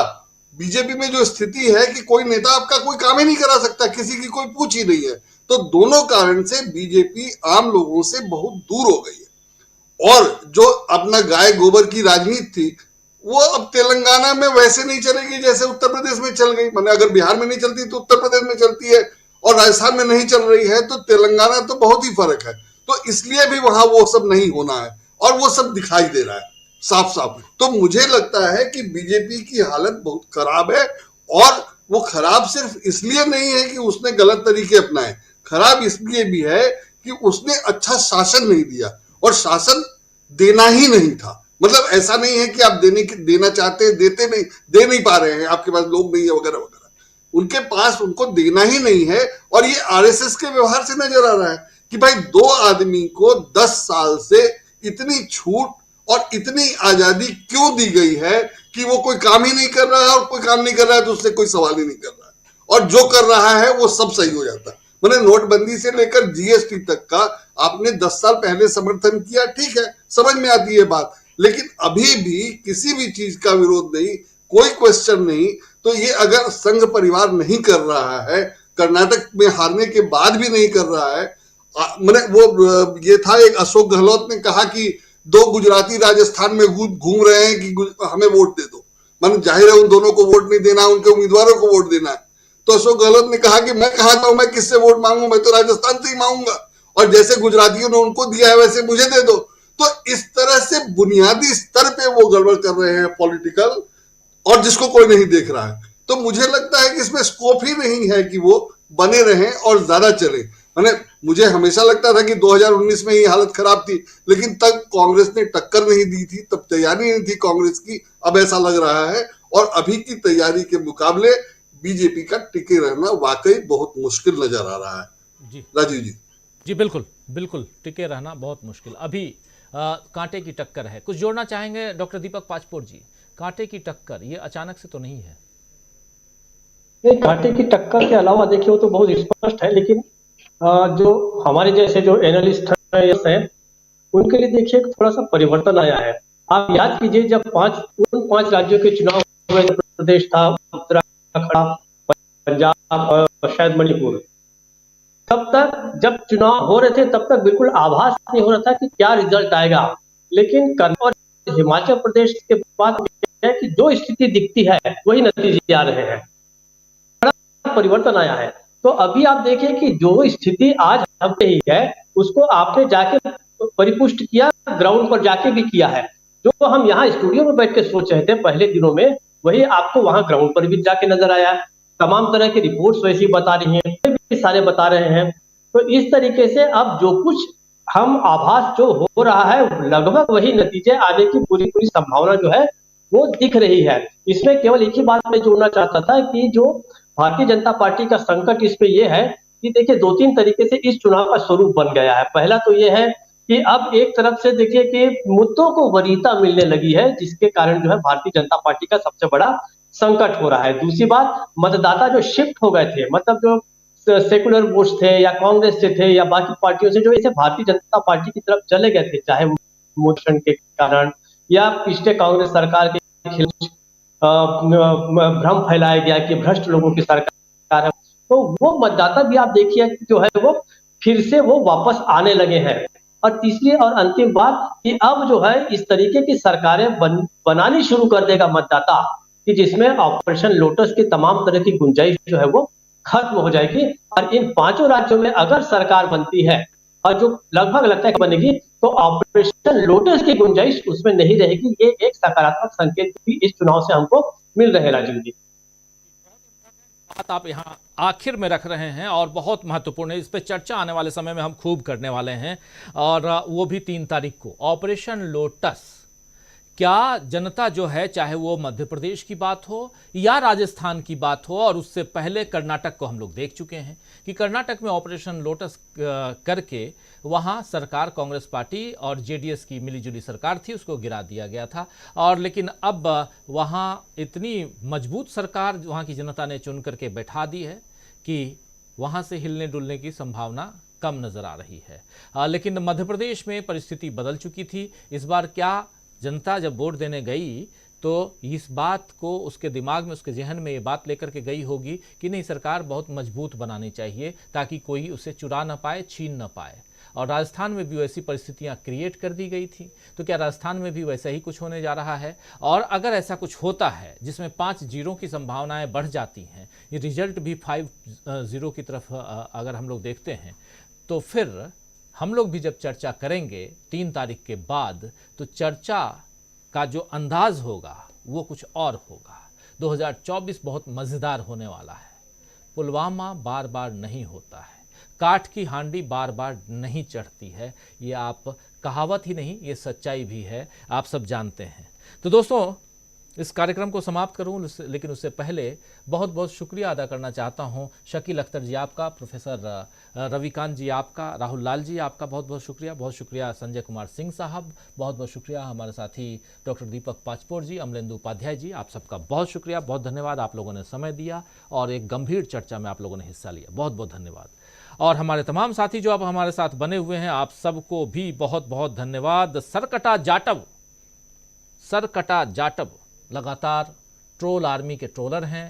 बीजेपी में जो स्थिति है कि कोई नेता आपका कोई काम ही नहीं करा सकता, किसी की कोई पूछ ही नहीं है। तो दोनों कारण से बीजेपी आम लोगों से बहुत दूर हो गई है। और जो अपना गाय गोबर की राजनीति थी वो अब तेलंगाना में वैसे नहीं चलेगी जैसे उत्तर प्रदेश में चल गई। मैंने अगर बिहार में नहीं चलती तो उत्तर प्रदेश में चलती है, और राजस्थान में नहीं चल रही है तो तेलंगाना तो बहुत ही फर्क है। तो इसलिए भी वहां वो सब नहीं होना है, और वो सब दिखाई दे रहा है साफ साफ। तो मुझे लगता है कि बीजेपी की हालत बहुत खराब है, और वो खराब सिर्फ इसलिए नहीं है कि उसने गलत तरीके अपनाए, खराब इसलिए भी है कि उसने अच्छा शासन नहीं दिया, और शासन देना ही नहीं था। मतलब ऐसा नहीं है कि आप देना चाहते हैं, दे नहीं पा रहे हैं, आपके पास लोग नहीं है वगैरह वगैरह, उनके पास उनको देना ही नहीं है। और ये आरएसएस के व्यवहार से नजर आ रहा है कि भाई दो आदमी को 10 साल से इतनी छूट और इतनी आजादी क्यों दी गई है कि वो कोई काम ही नहीं कर रहा है, और कोई काम नहीं कर रहा है तो उससे कोई सवाल ही नहीं कर रहा है, और जो कर रहा है वो सब सही हो जाता है। मैंने नोटबंदी से लेकर जीएसटी तक का आपने 10 साल पहले समर्थन किया, ठीक है, समझ में आती है बात, लेकिन अभी भी किसी भी चीज का विरोध नहीं, कोई क्वेश्चन नहीं। तो ये अगर संघ परिवार नहीं कर रहा है, कर्नाटक में हारने के बाद भी नहीं कर रहा है, मैंने वो ये था एक अशोक गहलोत ने कहा कि 2 गुजराती राजस्थान में घूम रहे हैं कि हमें वोट दे दो, मैंने जाहिर है उन दोनों को वोट नहीं देना, उनके उम्मीदवारों को वोट देना है। तो अशोक गहलोत ने कहा कि मैं कहा जाऊं, मैं किससे वोट मांगू, मैं तो राजस्थान से ही मांगूंगा, और जैसे गुजरातियों ने उनको दिया है वैसे मुझे दे दो। तो इस तरह से बुनियादी स्तर पे वो गड़बड़ कर रहे हैं पॉलिटिकल, और जिसको कोई नहीं देख रहा है। तो मुझे लगता है कि इसमें स्कोप ही नहीं है कि वो बने रहें और ज्यादा चले। मुझे हमेशा लगता था कि 2019 में ये हालत खराब थी, लेकिन तब कांग्रेस ने टक्कर नहीं दी थी, तब तैयारी नहीं थी कांग्रेस की। अब ऐसा लग रहा है, और अभी की तैयारी के मुकाबले बीजेपी का टिके रहना वाकई बहुत मुश्किल नजर आ रहा है। जी राजीव जी। जी बिल्कुल बिल्कुल, टिके रहना बहुत मुश्किल। अभी कांटे की टक्कर है, कुछ जोड़ना चाहेंगे डॉक्टर दीपक पाचपोर जी? कांटे की टक्कर ये अचानक से तो नहीं है? कांटे की टक्कर के अलावा देखिए वो तो बहुत स्पष्ट है, लेकिन जो हमारे जैसे जो एनालिस्ट हैं उनके लिए देखिए थोड़ा सा परिवर्तन आया है। आप याद कीजिए जब उन 5 राज्यों के चुनाव हुए, प्रदेश था, उत्तराखंड, पंजाब और शायद मणिपुर, तब तक जब चुनाव हो रहे थे तब तक बिल्कुल आभास नहीं हो रहा था कि क्या रिजल्ट आएगा। लेकिन कर्नाटक और हिमाचल प्रदेश के बाद है कि जो स्थिति दिखती है वही नतीजे आ रहे हैं, बड़ा परिवर्तन आया है। तो अभी आप देखिए कि जो स्थिति आज हम ही है उसको आपने जाके परिपुष्ट किया, ग्राउंड पर जाके भी किया है। जो हम यहाँ स्टूडियो में बैठ के सोच रहे थे पहले दिनों में, वही आपको वहां ग्राउंड पर भी जाके नजर आया। तमाम तरह की रिपोर्ट्स वैसी बता रही हैं, भी सारे बता रहे हैं। तो इस तरीके से अब जो कुछ हम आभास जो हो रहा है, लगभग वही नतीजे आने की पूरी संभावना जो है वो दिख रही है। इसमें केवल एक ही बात मैं जोड़ना चाहता था कि जो भारतीय जनता पार्टी का संकट इस पे ये है कि देखिए 2-3 तरीके से इस चुनाव का स्वरूप बन गया है। पहला तो ये है कि अब एक तरफ से देखिए कि मुद्दों को वरीयता मिलने लगी है, जिसके कारण जो है भारतीय जनता पार्टी का सबसे बड़ा संकट हो रहा है। दूसरी बात, मतदाता जो शिफ्ट हो गए थे, मतलब जो सेकुलर वोट्स थे या कांग्रेस से थे या बाकी पार्टियों से, जो इसे भारतीय जनता पार्टी की तरफ चले गए थे, चाहे मोशन के कारण या पिछले कांग्रेस सरकार के खिलाफ भ्रम फैलाया गया कि भ्रष्ट लोगों की सरकार है, तो वो मतदाता भी आप देखिए जो है वो फिर से वो वापस आने लगे हैं। और तीसरी और अंतिम बात कि अब जो है इस तरीके की सरकारें बनानी शुरू कर देगा मतदाता कि जिसमें ऑपरेशन लोटस की तमाम तरह की गुंजाइश जो है वो खत्म हो जाएगी। और इन 5 राज्यों में अगर सरकार बनती है, और जो लगभग लगता है कि बनेगी, तो ऑपरेशन लोटस की गुंजाइश उसमें नहीं रहेगी। ये एक सकारात्मक संकेत भी इस चुनाव से हमको मिल रहे हैं राजीव जी। बात आप यहाँ आखिर में रख रहे हैं और बहुत महत्वपूर्ण है, इस पे चर्चा आने वाले समय में हम खूब करने वाले हैं, और वो भी 3 तारीख को। ऑपरेशन लोटस, क्या जनता जो है, चाहे वो मध्य प्रदेश की बात हो या राजस्थान की बात हो, और उससे पहले कर्नाटक को हम लोग देख चुके हैं कि कर्नाटक में ऑपरेशन लोटस करके वहाँ सरकार, कांग्रेस पार्टी और जेडीएस की मिलीजुली सरकार थी, उसको गिरा दिया गया था। और लेकिन अब वहाँ इतनी मजबूत सरकार वहाँ की जनता ने चुन करके बैठा दी है कि वहाँ से हिलने डुलने की संभावना कम नज़र आ रही है। लेकिन मध्य प्रदेश में परिस्थिति बदल चुकी थी। इस बार क्या जनता जब वोट देने गई तो इस बात को उसके दिमाग में, उसके जहन में ये बात लेकर के गई होगी कि नहीं, सरकार बहुत मजबूत बनानी चाहिए ताकि कोई उसे चुरा ना पाए, छीन ना पाए। और राजस्थान में भी वैसी परिस्थितियां क्रिएट कर दी गई थी। तो क्या राजस्थान में भी वैसा ही कुछ होने जा रहा है? और अगर ऐसा कुछ होता है जिसमें 5-0 की संभावनाएं बढ़ जाती हैं, ये रिजल्ट भी 5-0 की तरफ अगर हम लोग देखते हैं, तो फिर हम लोग भी जब चर्चा करेंगे 3 तारीख के बाद, तो चर्चा का जो अंदाज होगा वो कुछ और होगा। 2024 बहुत मज़ेदार होने वाला है। पुलवामा बार बार नहीं होता है, काठ की हांडी बार बार नहीं चढ़ती है। ये आप कहावत ही नहीं, ये सच्चाई भी है, आप सब जानते हैं। तो दोस्तों, इस कार्यक्रम को समाप्त करूं, लेकिन उससे पहले बहुत बहुत शुक्रिया अदा करना चाहता हूं शकील अख्तर जी आपका, प्रोफेसर रविकांत जी आपका, राहुल लाल जी आपका बहुत बहुत शुक्रिया। बहुत शुक्रिया संजय कुमार सिंह साहब, बहुत बहुत शुक्रिया हमारे साथी डॉक्टर दीपक पाचपोर जी, अमलेंदु उपाध्याय जी, आप सबका बहुत शुक्रिया, बहुत धन्यवाद। आप लोगों ने समय दिया और एक गंभीर चर्चा में आप लोगों ने हिस्सा लिया, बहुत बहुत धन्यवाद। और हमारे तमाम साथी जो अब हमारे साथ बने हुए हैं, आप सबको भी बहुत बहुत धन्यवाद। सरकटा जाटव लगातार ट्रोल आर्मी के ट्रोलर हैं,